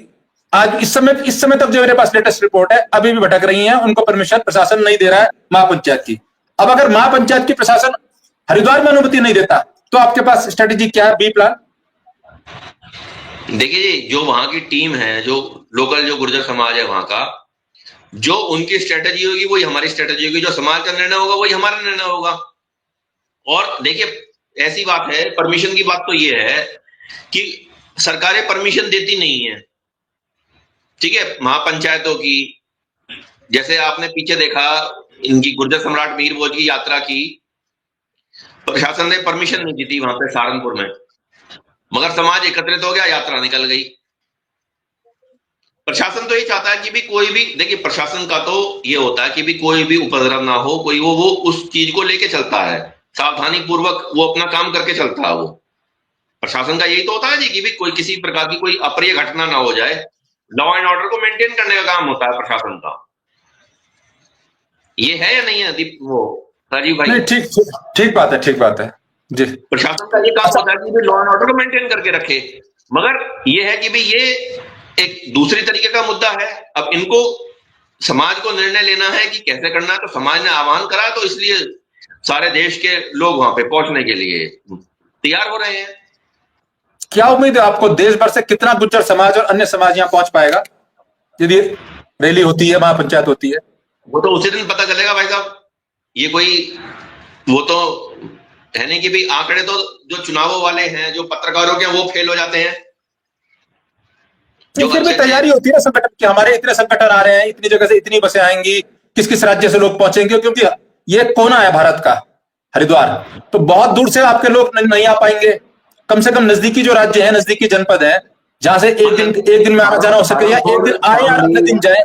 [SPEAKER 1] आज इस समय तक जो मेरे पास लेटेस्ट रिपोर्ट है, अभी भी भटक रही हैं। उनको परमिशन प्रशासन नहीं दे रहा है महापंचायत की। अब अगर महापंचायत की प्रशासन हरिद्वार में अनुमति नहीं देता, तो आपके पास स्ट्रेटेजी क्या है, बी प्लान?
[SPEAKER 2] देखिए जी, जो वहां की टीम है, जो लोकल जो गुर्जर समाज है वहां का, जो उनकी स्ट्रेटेजी होगी वही हमारी स्ट्रेटेजी होगी, जो समाज का निर्णय होगा वही हमारा निर्णय होगा। और देखिए, ऐसी बात है, परमिशन की बात तो ये है कि सरकारें परमिशन देती नहीं है, ठीक है, महापंचायतों की। जैसे आपने पीछे देखा, इनकी गुर्जर सम्राट मिहिर भोज की यात्रा की, प्रशासन ने परमिशन नहीं दी थी वहां पे सहारनपुर में, मगर समाज एकत्रित हो गया, यात्रा निकल गई। प्रशासन तो ये चाहता है कि भी कोई भी, देखिए प्रशासन का तो ये होता है कि भी कोई भी उपद्रव ना हो, कोई वो उस चीज को लेके चलता है, सावधानी पूर्वक वो अपना काम करके चलता है। वो प्रशासन का यही तो होता है जी कि भी कोई किसी प्रकार की कोई अप्रिय घटना ना हो जाए। लॉ एंड ऑर्डर को मेंटेन करने का काम होता है प्रशासन का। ये है या नहीं है दीप वो राजीव भाई?
[SPEAKER 1] नहीं, ठीक बात है जी।
[SPEAKER 2] प्रशासन का ये काम होता है कि लॉ एंड ऑर्डर को मेंटेन करके रखे, मगर ये है कि भाई ये एक दूसरी तरीके का मुद्दा है। अब इनको समाज को निर्णय लेना है कि कैसे करना है, तो समाज ने आह्वान करा, तो इसलिए सारे देश के लोग वहां पे पहुंचने के लिए तैयार हो रहे हैं।
[SPEAKER 1] क्या उम्मीद है आपको, देश भर से कितना गुज्जर समाज और अन्य समाज यहाँ पहुंच पाएगा यदि रैली होती है, महापंचायत होती है?
[SPEAKER 2] वो तो उसी दिन पता चलेगा भाई साहब। ये कोई वो तो है नहीं कि भाई आंकड़े तो जो चुनावों वाले हैं, जो पत्रकारों के, वो फेल हो जाते हैं।
[SPEAKER 1] तो फिर भी तैयारी होती है ना संगठन की, हमारे इतने संगठन आ रहे हैं, इतनी जगह से इतनी बसें आएंगी, किस किस राज्य से लोग पहुंचेंगे, क्योंकि ये कोना है भारत का, हरिद्वार, तो बहुत दूर से आपके लोग नहीं आ पाएंगे। कम से कम नजदीकी जो राज्य है, नजदीकी जनपद है, जहां से एक दिन में आना जाना हो सके, या एक दिन आए और अगले दिन जाए,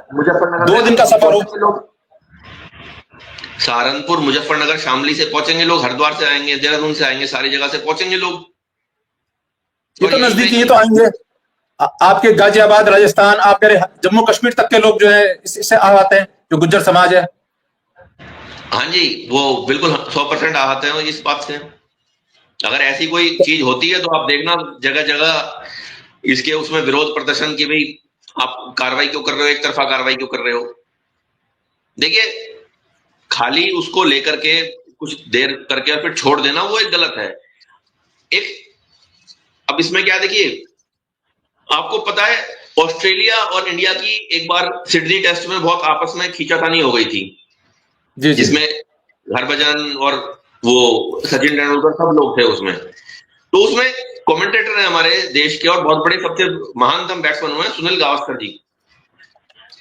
[SPEAKER 1] 2 दिन का सफर हो।
[SPEAKER 2] सहारनपुर, मुजफ्फरनगर, शामली से पहुंचेंगे लोग, हरिद्वार से आएंगे, देहरादून से आएंगे, सारी जगह से पहुंचेंगे लोग।
[SPEAKER 1] ये तो नजदीकी, ये तो आएंगे। आपके गाजियाबाद, राजस्थान, आप जम्मू कश्मीर तक के लोग जो है इससे आते हैं, जो गुज्जर समाज है।
[SPEAKER 2] हाँ जी, वो बिल्कुल 100% आहत है इस बात से। अगर ऐसी कोई चीज होती है तो आप देखना जगह जगह इसके उसमें विरोध प्रदर्शन की, भाई आप कार्रवाई क्यों कर रहे हो, एक तरफा कार्रवाई क्यों कर रहे हो। देखिए, खाली उसको लेकर के कुछ देर करके और फिर छोड़ देना, वो एक गलत है। अब इसमें क्या, देखिए आपको पता है ऑस्ट्रेलिया और इंडिया की एक बार सिडनी टेस्ट में बहुत आपस में खींचातानी हो गई थी,
[SPEAKER 1] जी,
[SPEAKER 2] जिसमें हरभजन और वो सचिन तेंदुलकर सब लोग थे उसमें। तो उसमें कमेंटेटर है हमारे देश के और बहुत बड़े सबसे महानतम बैट्समैन हुए सुनील गावस्कर जी।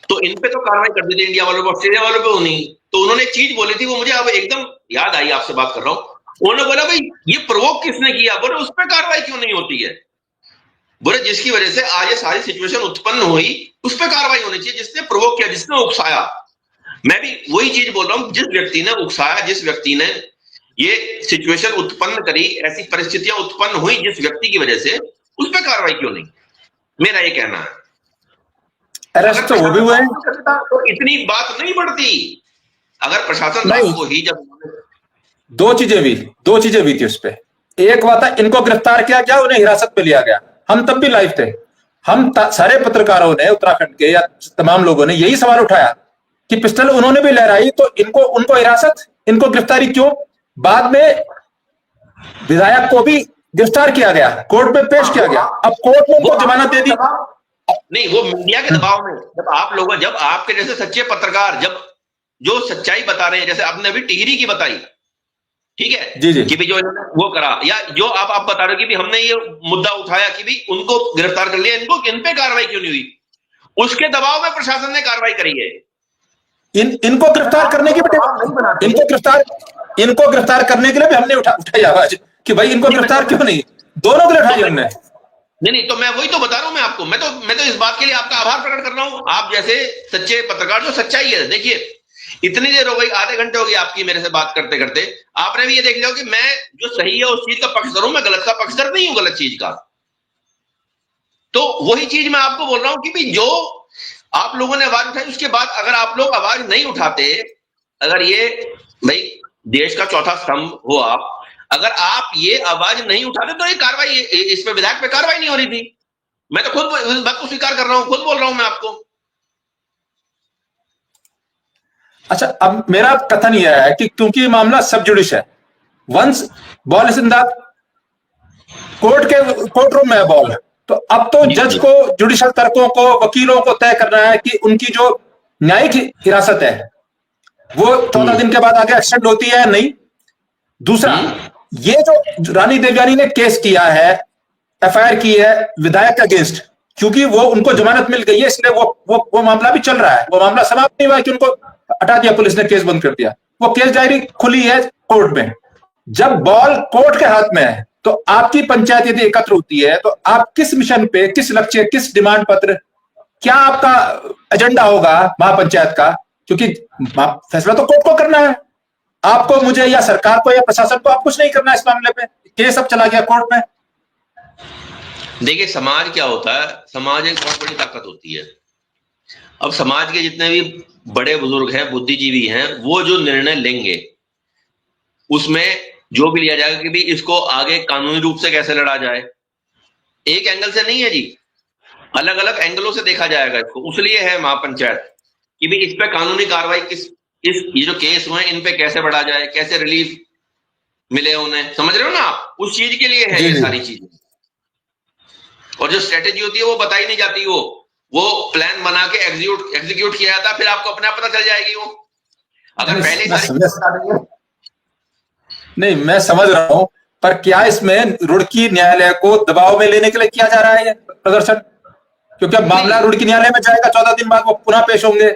[SPEAKER 2] तो इन पे तो कार्रवाई कर दी थी इंडिया वालों पे, ऑस्ट्रेलिया वालों पे नहीं। तो उन्होंने एक चीज बोली थी, वो मुझे अब एकदम याद आई, आपसे बात कर रहा हूं। उन्होंने बोला भाई ये प्रोवोक किसने किया, बोले उस पर कार्रवाई क्यों नहीं होती है। बोले जिसकी वजह से आज ये सारी सिचुएशन उत्पन्न हुई, उस पर कार्रवाई होनी चाहिए, जिसने प्रोवोक किया, जिसने उकसाया। मैं भी वही चीज बोल रहा हूं, जिस व्यक्ति ने उकसाया, जिस व्यक्ति ने ये सिचुएशन उत्पन्न करी, ऐसी परिस्थितियां उत्पन्न हुई जिस व्यक्ति की वजह से, उस पर कार्रवाई क्यों नहीं, मेरा ये कहना है।
[SPEAKER 1] अरेस्ट तो वो भी हुए,
[SPEAKER 2] तो इतनी बात नहीं बढ़ती अगर प्रशासन रात को ही जब
[SPEAKER 1] दो चीजें हुई थी उस पर। एक बात है, इनको गिरफ्तार किया गया, उन्हें हिरासत में लिया गया, हम तब भी लाइव थे। हम सारे पत्रकारों ने, उत्तराखंड के या तमाम लोगों ने यही सवाल उठाया कि पिस्टल उन्होंने भी लहराई, तो उनको हिरासत, इनको गिरफ्तारी क्यों। बाद में विधायक को भी गिरफ्तार किया गया, कोर्ट में पेश किया गया, अब कोर्ट ने उनको जमानत दे दी।
[SPEAKER 2] नहीं, वो मीडिया के दबाव में, जब आपके जैसे सच्चे पत्रकार जब जो सच्चाई बता रहे हैं, जैसे आपने अभी टिहरी की बताई, ठीक है
[SPEAKER 1] जी जी,
[SPEAKER 2] कि भी जो इन्होंने वो करा, या जो आप बता रहे हो कि भी हमने ये मुद्दा उठाया कि भी उनको गिरफ्तार कर लिया, इन पे कार्रवाई क्यों नहीं हुई, उसके दबाव में प्रशासन ने कार्रवाई करी है।
[SPEAKER 1] इनको गिरफ्तार करने की, इनको गिरफ्तार करने के लिए भी हमने उठाई आवाज कि भाई इनको गिरफ्तार क्यों नहीं, दोनों को उठाई हमने।
[SPEAKER 2] नहीं, तो मैं वही तो बता रहा हूं, मैं आपको, मैं तो इस बात के लिए आपका आभार प्रकट कर रहा हूं, आप जैसे सच्चे पत्रकार, जो सच्चाई है। देखिए, इतनी देर हो गई, आधे घंटे हो गई आपकी मेरे से बात करते करते, आपने भी ये देख लिया कि मैं जो सही है उस चीज का पक्षधर हूं, मैं गलत का पक्षधर नहीं हूं, गलत चीज का। तो वही चीज मैं आपको बोल रहा हूं कि भी जो आप लोगों ने आवाज उठाई, उसके बाद अगर आप लोग आवाज नहीं उठाते, अगर ये भाई देश का चौथा स्तंभ हो आप, अगर आप ये आवाज नहीं उठाते तो ये कार्रवाई, इस पे विधायक पे कार्रवाई नहीं हो रही थी। मैं तो खुद इस बात को स्वीकार कर रहा हूं, खुद बोल रहा हूं मैं आपको।
[SPEAKER 1] अच्छा, अब मेरा कथन यह है कि क्योंकि मामला सब जुडिश है, once ball is in the courtroom में बॉल, तो अब तो जज को, जुडिशल तर्कों को, वकीलों को तय करना है कि उनकी जो न्यायिक हिरासत है वो 14 दिन के बाद आगे एक्सटेंड होती है या नहीं। दूसरा, ये जो रानी देवयानी ने केस किया है, एफआईआर की है विधायक के अगेंस्ट, क्योंकि वो उनको जमानत मिल गई है, इसलिए वो मामला भी चल रहा है, वो मामला समाप्त नहीं हुआ कि उनको हटा दिया पुलिस ने, केस बंद कर दिया, वो केस डायरी खुली है कोर्ट में। जब बॉल कोर्ट के हाथ में है, तो आपकी पंचायत यदि एकत्र होती है, तो आप किस मिशन पे, किस लक्ष्य, किस डिमांड पत्र, क्या आपका एजेंडा होगा महापंचायत का, क्योंकि फैसला तो कोर्ट को करना है, आपको, मुझे या सरकार को या प्रशासन को आप कुछ नहीं करना है इस मामले पे, केस अब चला गया कोर्ट में।
[SPEAKER 2] देखिए, समाज क्या होता है, समाज एक बहुत बड़ी ताकत होती है। अब समाज के जितने भी बड़े बुजुर्ग हैं, बुद्धिजीवी हैं, वो जो निर्णय लेंगे उसमें जो भी लिया जाएगा कि भी इसको आगे कानूनी रूप से कैसे लड़ा जाए, एक एंगल से नहीं है जी, अलग अलग एंगलों से देखा जाएगा इसको। उसलिए है महापंचायत कि भी इस पे कानूनी कार्रवाई ये जो केस हुए इन पे कैसे बढ़ा जाए, कैसे रिलीफ मिले उन्हें, समझ रहे हो ना आप, उस चीज के लिए है ये सारी चीजें। और जो स्ट्रेटेजी होती है वो बताई नहीं जाती, वो प्लान बना के एग्जीक्यूट किया जाता, फिर आपको अपने आप पता चल जाएगी वो। अगर
[SPEAKER 1] नहीं,
[SPEAKER 2] पहले ही
[SPEAKER 1] मैं
[SPEAKER 2] सारी
[SPEAKER 1] समझ
[SPEAKER 2] चीजें बता देंगे।
[SPEAKER 1] नहीं मैं समझ रहा हूं, पर क्या इसमें रुड़की न्यायालय को दबाव में लेने के लिए किया जा रहा है ये प्रदर्शन? क्योंकि अब मामला
[SPEAKER 2] नहीं
[SPEAKER 1] रुड़की न्यायालय में जाएगा, 14 दिन बाद वो पुनः पेश होंगे,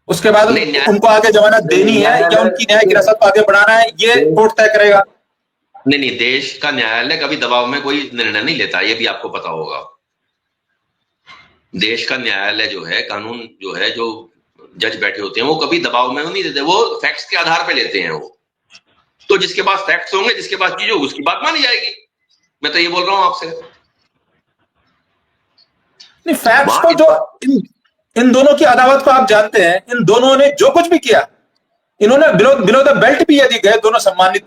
[SPEAKER 1] उसके बाद
[SPEAKER 2] नहीं, न्याय
[SPEAKER 1] उनको आगे जमानत देनी है या उनकी न्यायिक हिरासत को आगे बढ़ाना है, ये कोर्ट तय करेगा।
[SPEAKER 2] नहीं नहीं, देश का न्यायालय कभी दबाव में कोई निर्णय नहीं लेता, ये भी आपको पता होगा। देश का न्यायालय जो है, कानून जो है, जो जज बैठे होते हैं वो कभी दबाव में नहीं देते, वो फैक्ट्स के आधार पे लेते हैं वो। तो जिसके पास फैक्ट्स होंगे, जिसके पास चीज होगी, उसकी बात मानी जाएगी। मैं तो ये बोल रहा हूं आपसे।
[SPEAKER 1] नहीं, फैक्ट्स
[SPEAKER 2] वहां
[SPEAKER 1] को जो इन दोनों की अदावत को आप जानते हैं, इन दोनों ने जो कुछ भी किया, इन्होंने बिलो द बेल्ट भी यदि गए, दोनों सम्मानित,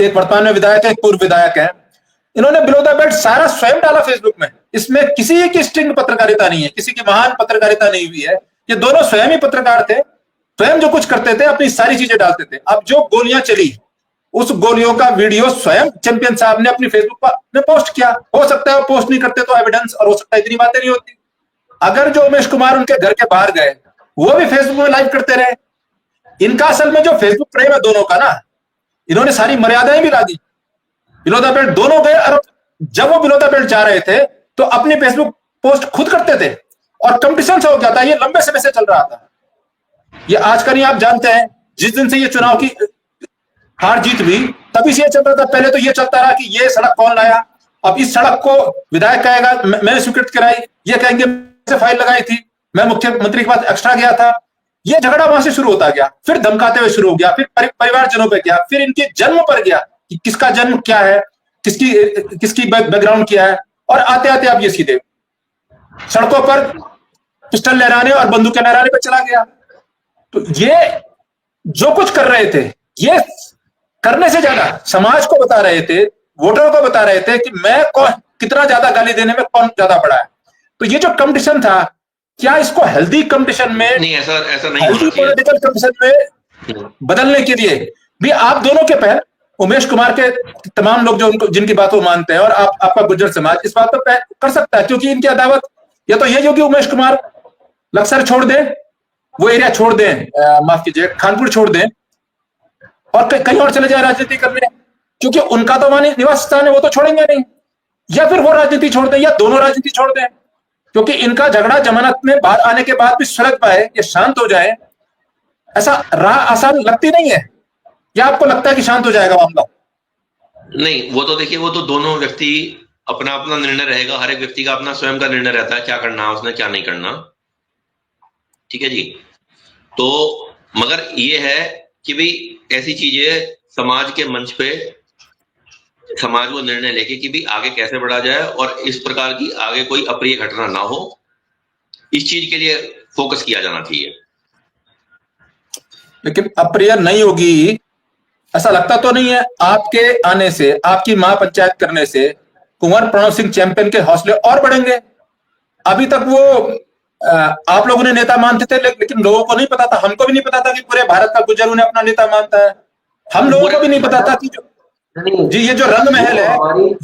[SPEAKER 1] एक वर्तमान में विधायक है, एक पूर्व विधायक है, इन्होंने बिलो द बेल्ट सारा स्वयं डाला फेसबुक में। इसमें किसी की स्ट्रिंग पत्रकारिता नहीं है, किसी की महान पत्रकारिता नहीं हुई है, ये दोनों स्वयं ही पत्रकार थे, स्वयं जो कुछ करते थे अपनी सारी चीजें डालते थे। अब जो गोलियां चली, उस गोलियों का वीडियो स्वयं चैंपियन साहब ने अपनी फेसबुक पर पोस्ट किया। हो सकता है वो पोस्ट नहीं करते तो एविडेंस, और हो सकता है इतनी बातें नहीं होती। अगर जो उमेश कुमार उनके घर के बाहर गए, वो भी फेसबुक में लाइव करते रहे। इनका असल में जो फेसबुक प्रेम है दोनों का ना, इन्होंने सारी मर्यादाएं भी ला दी। बिलो द बेल्ट दोनों गए, और जब वो बिलो द बेल्ट जा रहे थे तो अपनी फेसबुक पोस्ट खुद करते थे, और कंपटीशन से हो गया था। ये लंबे समय से चल रहा था, ये आज का नहीं। आप जानते हैं, जिस दिन से ये चुनाव की हार जीत हुई, तभी से ये चल रहा था। पहले तो ये चलता रहा कि ये सड़क कौन लाया, अब इस सड़क को विधायक कहेगा मैंने स्वीकृत कराई, ये कहेंगे मैंने फाइल लगाई थी, मैं मुख्यमंत्री के पास एक्स्ट्रा गया था। ये झगड़ा वहां से शुरू होता गया, फिर धमकाते हुए शुरू हो गया, फिर परिवारजनों पे गया, फिर इनके जन्म पर गया कि किसका जन्म क्या है, किसकी बैकग्राउंड क्या है, और आते आते आप ये सीधे सड़कों पर पिस्टल लहराने और बंदूकें लहराने पे चला गया। तो ये जो कुछ कर रहे थे, ये करने से ज्यादा समाज को बता रहे थे, वोटरों को बता रहे थे कि मैं कौन, कितना ज्यादा गाली देने में कौन ज्यादा बड़ा है। तो ये जो कंपटीशन था, क्या इसको हेल्दी कंपटीशन में,
[SPEAKER 2] नहीं, ऐसा नहीं,
[SPEAKER 1] हेल्दी पॉलिटिकल कंपटीशन में बदलने के लिए भी आप दोनों के पहल, उमेश कुमार के तमाम लोग जो उनको जिनकी बात वो मानते हैं, और आपका गुर्जर समाज इस बात पर कर सकता है, क्योंकि इनकी अदावत या तो यही होगी उमेश कुमार लक्सर छोड़ दें, वो एरिया छोड़ दें, माफ कीजिए खानपुर छोड़ दें, और कहीं और चले जाए राजनीति करने, क्योंकि उनका तो वहां निवास स्थान है, वो तो छोड़ेंगे नहीं। या फिर वो राजनीति छोड़ दें, या दोनों राजनीति छोड़ दें, क्योंकि इनका झगड़ा जमानत में बाहर आने के बाद भी सुलझ पाए, ये शांत हो जाए, ऐसा राह आसान लगती नहीं है। या आपको लगता है कि शांत हो जाएगा मामला?
[SPEAKER 2] नहीं, वो तो देखिए, वो तो दोनों व्यक्ति अपना अपना निर्णय रहेगा, हर एक व्यक्ति का अपना स्वयं का निर्णय रहता है, क्या करना है उसने, क्या नहीं करना। ठीक है जी। तो मगर ये है कि भाई ऐसी चीजें समाज के मंच पे समाज वो निर्णय लेके कि भी आगे कैसे बढ़ा जाए, और इस प्रकार की आगे कोई अप्रिय घटना ना हो, इस चीज के लिए फोकस किया जाना चाहिए।
[SPEAKER 1] लेकिन अप्रिय नहीं होगी ऐसा लगता तो नहीं है। आपके आने से, आपकी महापंचायत करने से कुंवर प्रणव सिंह चैंपियन के हौसले और बढ़ेंगे। अभी तक वो आप लोगों ने नेता मानते थे, लेकिन लोगों को नहीं पता था, हमको भी नहीं पता था कि पूरे भारत का गुर्जर उन्हें अपना नेता मानता है। हम लोगों को भी नहीं पता था कि जी ये जो रंग महल है,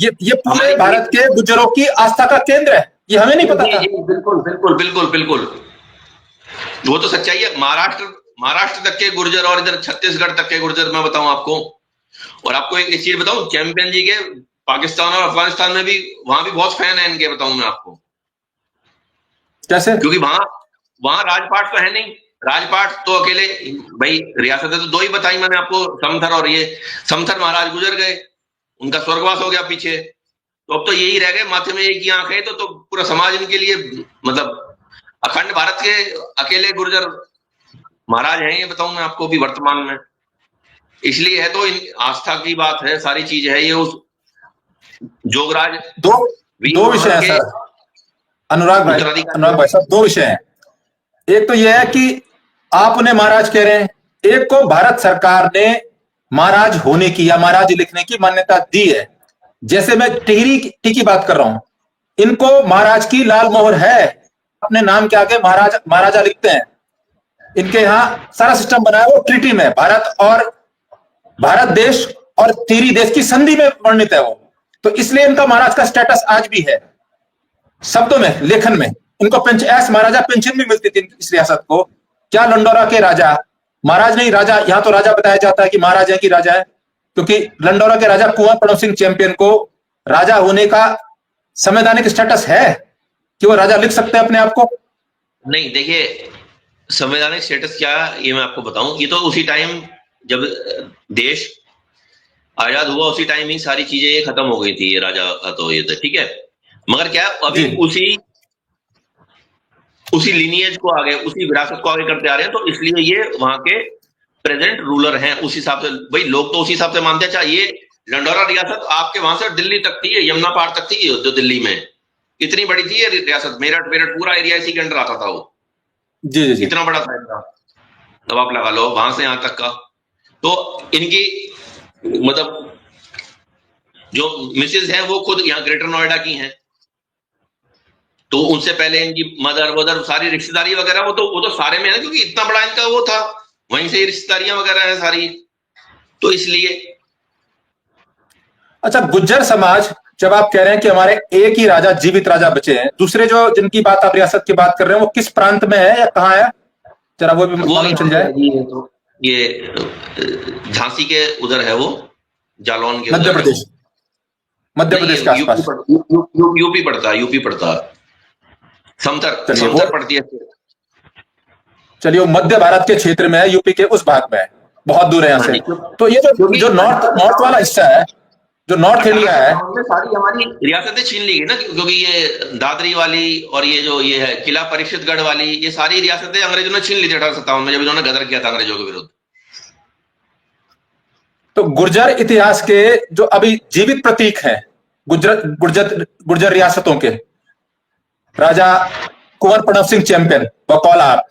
[SPEAKER 1] ये पूरे भारत के गुर्जरों की आस्था का केंद्र है, ये हमें नहीं पता था।
[SPEAKER 2] बिल्कुल बिल्कुल बिल्कुल बिल्कुल, वो तो सच्चाई है। महाराष्ट्र तक के गुर्जर और इधर छत्तीसगढ़ तक के गुर्जर, मैं बताऊं आपको, और आपको एक चीज बताऊं, चैंपियन जी के पाकिस्तान और अफगानिस्तान में भी, वहां भी बहुत फैन है इनके, बताऊं मैं आपको
[SPEAKER 1] कैसे?
[SPEAKER 2] क्योंकि वहां राजपाट तो है नहीं, राजपाट तो अकेले, भाई रियासतें तो दो ही बताई मैंने आपको, समथर, और ये समथर महाराज गुजर गए, उनका स्वर्गवास हो गया पीछे, तो अब तो यही रह गए, माथे में एक ही आंख है, तो पूरा समाज इनके लिए, मतलब अखंड भारत के अकेले गुर्जर महाराज हैं, ये बताऊं मैं आपको भी वर्तमान में। इसलिए है, तो आस्था की बात है, सारी चीज है, ये उस जोगराज
[SPEAKER 1] दो विषय है सर, अनुराग भाई साहब, दो विषय हैं। एक तो यह है कि आप उन्हें महाराज कह रहे हैं, एक को भारत सरकार ने महाराज होने की या महाराज लिखने की मान्यता दी है। जैसे मैं टिहरी की बात कर रहा हूं, इनको महाराज की लाल मोहर है, अपने नाम के आगे महाराज महाराजा लिखते हैं। इनके यहाँ सारा सिस्टम बना है, वो ट्रीटी में भारत देश और टिहरी देश की संधि में वर्णित है वो, तो इसलिए इनका महाराज का स्टेटस आज भी है। शब्दों में, लेखन में इनको एस महाराजा पेंशन भी मिलती थी इस रियासत को। क्या लंडौरा के राजा, महाराज नहीं राजा, यहां तो राजा बताया जाता है कि महाराज है कि राजा है, क्योंकि लंडौरा के राजा कुंवर प्रणव सिंह चैंपियन को राजा होने का संवैधानिक स्टेटस है कि वो राजा लिख सकते हैं अपने आप को?
[SPEAKER 2] नहीं, देखिए संवैधानिक स्टेटस क्या ये मैं आपको बताऊं। ये तो उसी टाइम जब देश आजाद हुआ उसी टाइम ही सारी चीजें ये खत्म हो गई थी, ये राजा का तो ये था, ठीक है। मगर क्या अभी उसी लिनिएज को आगे, उसी विरासत को आगे करते आ रहे हैं, तो इसलिए ये वहां के प्रेजेंट रूलर हैं। उस हिसाब से भाई लोग तो उसी हिसाब से मानते हैं। अच्छा, ये लंडौरा रियासत आपके वहां से दिल्ली तक थी, यमुना पार तक थी, जो दिल्ली में इतनी बड़ी थी ये रियासत। मेरठ पूरा एरिया इसी के अंडर आता था वो।
[SPEAKER 1] जी जी,
[SPEAKER 2] इतना बड़ा था इनका, तब आप लगा लो वहां से यहां तक का। तो इनकी मतलब जो मिसेज हैं वो खुद यहाँ ग्रेटर नोएडा की हैं, तो उनसे पहले इनकी मदर वदर सारी रिश्तेदारी वगैरह वो तो सारे में है, क्योंकि इतना बड़ा इनका वो था, वहीं से रिश्तेदारियां वगैरह है सारी, तो इसलिए।
[SPEAKER 1] अच्छा, गुज्जर समाज, जब आप कह रहे हैं कि हमारे एक ही राजा, जीवित राजा बचे हैं, दूसरे जो जिनकी बात आप रियासत की बात कर रहे हैं वो किस प्रांत में है या कहाँ है, जरा वो भी मालूम चल जाए।
[SPEAKER 2] ये झांसी के उधर है, वो जालौन के
[SPEAKER 1] मध्य प्रदेश, मध्य प्रदेश के आसपास।
[SPEAKER 2] यूपी पड़ता है, समथर पड़ती है।
[SPEAKER 1] चलिए, वो मध्य भारत के क्षेत्र में है, यूपी के उस भाग में है, बहुत दूर है यहाँ से। तो ये जो नॉर्थ वाला हिस्सा है, जो नॉर्थ इंडिया है,
[SPEAKER 2] सारी हमारी रियासतें छीन ली गई ना, क्योंकि ये दादरी वाली और ये जो ये है किला परिषदगढ़ वाली, ये सारी रियासतें अंग्रेजों ने छीन ली थी 1857 में, जब इन्होंने गदर किया था अंग्रेजों के विरुद्ध।
[SPEAKER 1] तो गुर्जर इतिहास के जो अभी जीवित प्रतीक हैं गुर्जर रियासतों के, राजा कुंवर प्रणव सिंह चैंपियन बकौलार,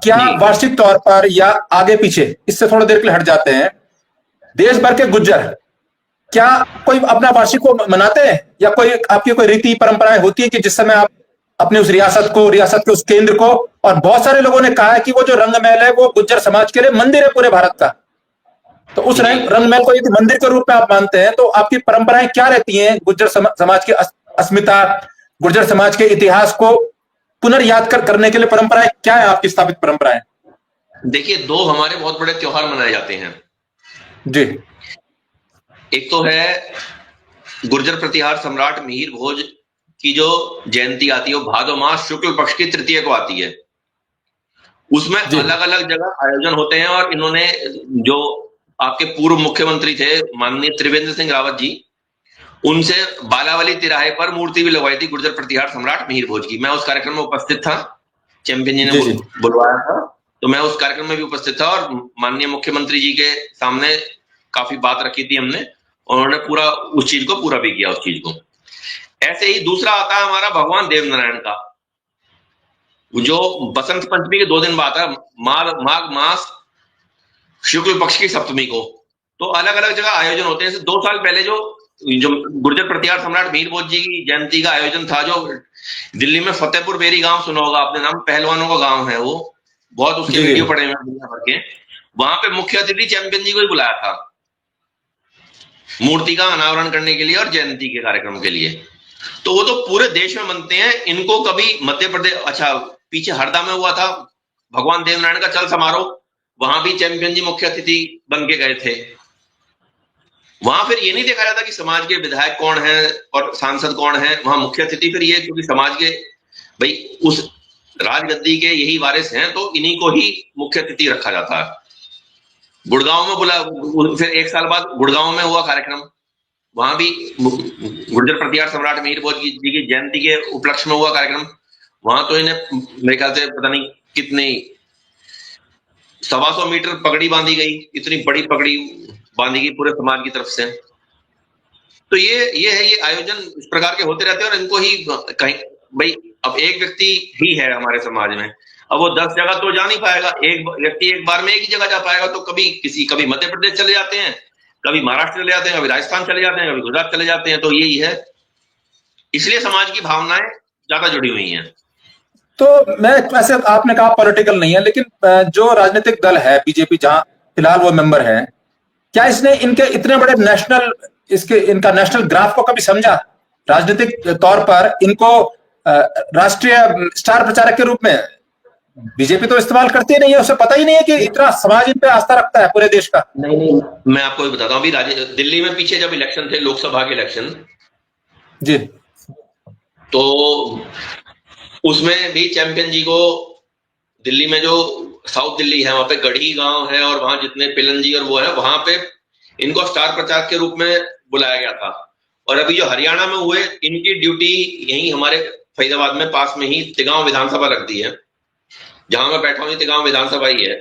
[SPEAKER 1] क्या वार्षिक तौर पर या आगे पीछे, इससे थोड़ा देर के लिए हट जाते हैं, देश भर के गुज्जर क्या कोई अपना वार्षिक को मनाते हैं, या कोई आपकी कोई रीति परंपराएं होती है कि जिस समय आप अपने उस रियासत के उस केंद्र को, और बहुत सारे लोगों ने कहा है कि वो जो रंगमहल है वो गुज्जर समाज के लिए मंदिर है पूरे भारत का, तो उस रंगमहल को यदि मंदिर के रूप में आप मानते हैं, तो आपकी परंपराएं क्या रहती हैं? गुज्जर समाज की अस्मिता, गुर्जर समाज के इतिहास को पुनर्याद करने के लिए परंपराएं क्या है आपकी स्थापित परंपराएं?
[SPEAKER 2] देखिए, दो हमारे बहुत बड़े त्योहार मनाए जाते हैं
[SPEAKER 1] जी।
[SPEAKER 2] एक तो है गुर्जर प्रतिहार सम्राट मिहिर भोज की जो जयंती आती है, वो भादो मास शुक्ल पक्ष की तृतीय को आती है। उसमें अलग अलग जगह आयोजन होते हैं, और इन्होंने जो आपके पूर्व मुख्यमंत्री थे माननीय त्रिवेंद्र सिंह रावत जी, उनसे बालावली तिराहे पर मूर्ति भी लगवाई थी गुर्जर प्रतिहार सम्राट मिहिर भोज की। मैं उस कार्यक्रम में उपस्थित था, चैंपियन जी ने बुलवाया था, तो मैं उस कार्यक्रम में भी उपस्थित था, और माननीय मुख्यमंत्री जी के सामने काफी बात रखी थी हमने, और उन्होंने पूरा उस चीज को पूरा भी किया उस चीज को। ऐसे ही दूसरा आता है हमारा भगवान देवनारायण का, जो बसंत पंचमी के 2 दिन बाद आता है, माघ मास शुक्ल पक्ष की सप्तमी को। तो अलग अलग जगह आयोजन होते हैं। 2 साल पहले जो गुर्जर प्रतिहार सम्राट मिहिर भोज जी की जयंती का आयोजन था, जो दिल्ली में फतेहपुर बेरी गांव सुना होगा आपने नाम, पहलवानों का गांव है वो, बहुत उसके वीडियो पड़े हुए दुनिया भर के। वहां पे मुख्य अतिथि चैंपियन जी को ही बुलाया था मूर्ति का अनावरण करने के लिए और जयंती के कार्यक्रम के लिए। तो वो तो पूरे देश में मनते हैं। इनको कभी मध्य प्रदेश, अच्छा पीछे हरदा में हुआ था भगवान देवनारायण का चल समारोह, वहां भी चैंपियन जी मुख्य अतिथि बन के गए थे। वहां फिर ये नहीं देखा जाता कि समाज के विधायक कौन है और सांसद कौन है, वहां मुख्य अतिथि फिर ये, क्योंकि समाज के भाई उस राजगद्दी के यही वारिस हैं, तो इन्हीं को ही मुख्य अतिथि रखा जाता है। गुड़गांव में बुला, फिर 1 साल बाद गुड़गांव में हुआ कार्यक्रम, वहां भी गुर्जर प्रतिहार सम्राट मिहिर भोज जी की जयंती के उपलक्ष्य में हुआ कार्यक्रम। वहां तो इन्हें मेरे ख्याल से पता नहीं कितनी 125 मीटर पगड़ी बांधी गई, इतनी बड़ी पगड़ी बांधी गई पूरे समाज की तरफ से। तो ये है, ये आयोजन इस प्रकार के होते रहते हैं, और इनको ही कहीं भाई, अब एक व्यक्ति ही है हमारे समाज में, अब वो 10 जगह तो जा नहीं पाएगा। एक व्यक्ति एक बार में एक ही जगह जा पाएगा, तो कभी मध्य प्रदेश चले जाते हैं, कभी महाराष्ट्र चले जाते हैं, कभी राजस्थान चले जाते हैं, कभी गुजरात चले जाते हैं। तो यही है, इसलिए समाज की भावनाएं ज्यादा जुड़ी हुई हैं।
[SPEAKER 1] तो मैं वैसे, आपने कहा पॉलिटिकल नहीं है, लेकिन जो राजनीतिक दल है बीजेपी, जहां फिलहाल वो मेंबर है, क्या इसने इनके इतने बड़े नेशनल इसके इनका नेशनल ग्राफ को कभी समझा? राजनीतिक तौर पर इनको राष्ट्रीय स्टार प्रचारक के रूप में बीजेपी तो इस्तेमाल करती नहीं है, उसे पता ही नहीं है कि इतना समाज इन पे आस्था रखता है पूरे देश का।
[SPEAKER 2] नहीं, मैं आपको भी बताता हूँ, अभी दिल्ली में पीछे जब इलेक्शन थे, लोकसभा के इलेक्शन
[SPEAKER 1] जी,
[SPEAKER 2] तो उसमें भी चैंपियन जी को दिल्ली में जो साउथ दिल्ली है वहां पे गढ़ी गांव है और वहां जितने पिलंजी और वो है वहां पे इनको स्टार प्रचारक के रूप में बुलाया गया था। और अभी जो हरियाणा में हुए, इनकी ड्यूटी यही हमारे फरीदाबाद में पास में ही तिगांव विधानसभा रख दी है, जहां मैं बैठा हूं तिगांव विधानसभा ही है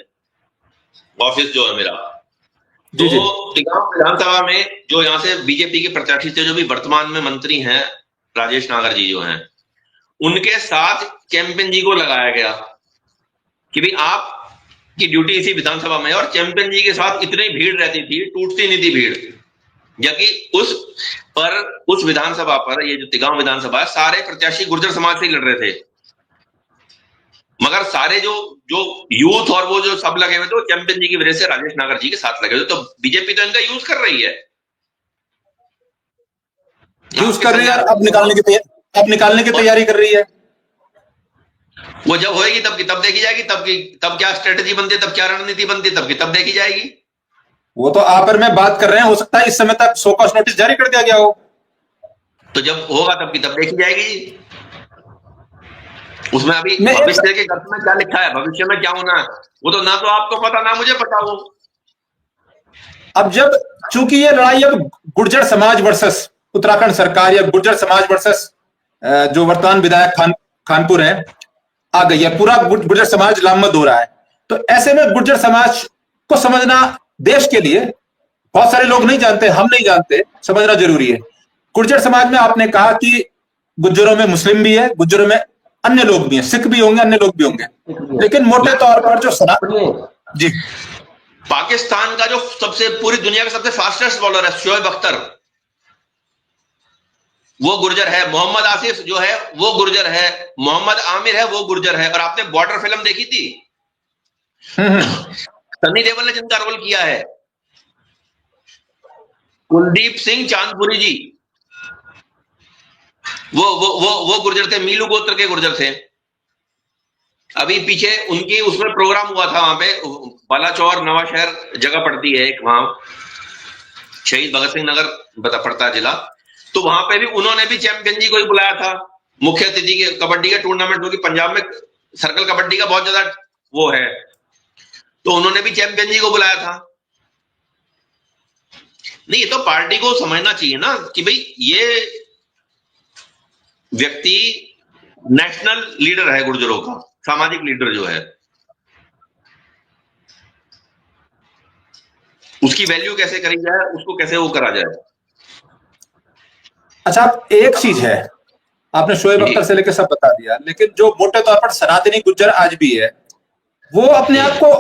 [SPEAKER 2] ऑफिस जो है मेरा।
[SPEAKER 1] जी,
[SPEAKER 2] तो तिगांव विधानसभा में जो यहाँ से बीजेपी के प्रत्याशी थे, जो भी वर्तमान में मंत्री हैं राजेश नागर जी जो हैं, उनके साथ चैंपियन जी को लगाया गया कि भाई आपकी ड्यूटी इसी विधानसभा में। और चैंपियन जी के साथ इतनी भीड़ रहती थी, टूटती नहीं थी भीड़, जबकि उस विधानसभा पर, ये जो तिगांव विधानसभा है, सारे प्रत्याशी गुर्जर समाज से ही लड़ रहे थे, मगर सारे जो यूथ और वो जो सब लगे हुए थे वो चैंपियन जी की वजह से राजेश नागर जी के साथ लगे हुए। तो बीजेपी तो इनका यूज कर रही है,
[SPEAKER 1] और अब निकालने की तैयारी कर रही है।
[SPEAKER 2] वो जब होएगी तब देखी जाएगी, तब क्या स्ट्रेटेजी बनती है, तब क्या रणनीति बनती है, तब देखी जाएगी।
[SPEAKER 1] वो तो आप और मैं बात कर रहे हैं, हो सकता है इस समय तक शो कॉज नोटिस जारी कर दिया गया हो।
[SPEAKER 2] तो जब होगा तब देखी जाएगी। उसमें अभी भविष्य के ग्रंथ में क्या लिखा है, भविष्य में क्या होना है, वो तो ना तो आपको पता ना मुझे पता हो।
[SPEAKER 1] अब जब चूंकि ये लड़ाई अब गुर्जर समाज वर्सेस उत्तराखंड सरकार या गुर्जर समाज वर्सेस जो वर्तमान विधायक खानपुर है आ गई है, पूरा गुर्जर समाज लामबंद हो रहा है, तो ऐसे में गुर्जर समाज को समझना देश के लिए, बहुत सारे लोग नहीं जानते, हम नहीं जानते, समझना जरूरी है। गुर्जर समाज में आपने कहा कि गुर्जरों में मुस्लिम भी है, गुर्जरों में अन्य लोग भी हैं, सिख भी होंगे, अन्य लोग भी होंगे, लेकिन मोटे तौर पर जो जी,
[SPEAKER 2] पाकिस्तान का जो पूरी दुनिया का सबसे फास्टेस्ट बॉलर है शोएब अख्तर, वो गुर्जर है। मोहम्मद आसिफ जो है वो गुर्जर है, मोहम्मद आमिर है वो गुर्जर है। और आपने बॉर्डर फिल्म देखी थी, सनी देओल ने जिनका रोल किया है, कुलदीप सिंह चांदपुरी जी, वो गुर्जर थे, मीलू गोत्र के गुर्जर थे। अभी पीछे उनकी उसमें प्रोग्राम हुआ था, वहां पे बालाचौर नवाशहर जगह पड़ती है एक, वहां शहीद भगत सिंह नगर पड़ता है जिला, तो वहां पे भी उन्होंने भी चैंपियन जी को ही बुलाया था मुख्य अतिथि के कबड्डी के टूर्नामेंट, क्योंकि पंजाब में सर्कल कबड्डी का बहुत ज्यादा वो है, तो उन्होंने भी चैंपियन जी को बुलाया था। नहीं, ये तो पार्टी को समझना चाहिए ना कि भाई ये व्यक्ति नेशनल लीडर है गुर्जरों का, सामाजिक लीडर जो है, उसकी वैल्यू कैसे करी जाए, उसको कैसे वो करा जाए।
[SPEAKER 1] अच्छा, एक चीज है, आपने शोएब अख्तर से लेकर सब बता दिया, लेकिन जो मोटे तौर पर सनातनी गुर्जर आज भी है, वो अपने आप को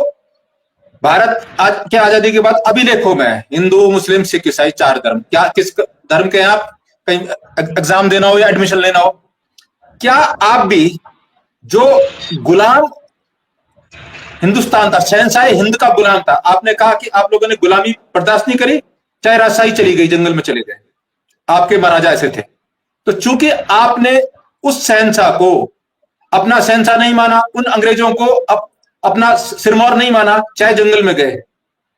[SPEAKER 1] भारत आज के आजादी के बाद अभिलेखों में हिंदू मुस्लिम सिख ईसाई 4 धर्म, क्या किस धर्म के आप कहीं एग्जाम देना हो या एडमिशन लेना हो, क्या आप भी जो गुलाम हिंदुस्तान था, शहंशाह हिंद का गुलाम था, आपने कहा कि आप लोगों ने गुलामी बर्दाश्त नहीं करी, चाहे राजशाही चली गई, जंगल में चले गए, आपके महाराजा ऐसे थे, तो चूंकि आपने उस शहंशाह को अपना शहंशाह नहीं माना, उन अंग्रेजों को अपना सिरमौर नहीं माना, चाहे जंगल में गए,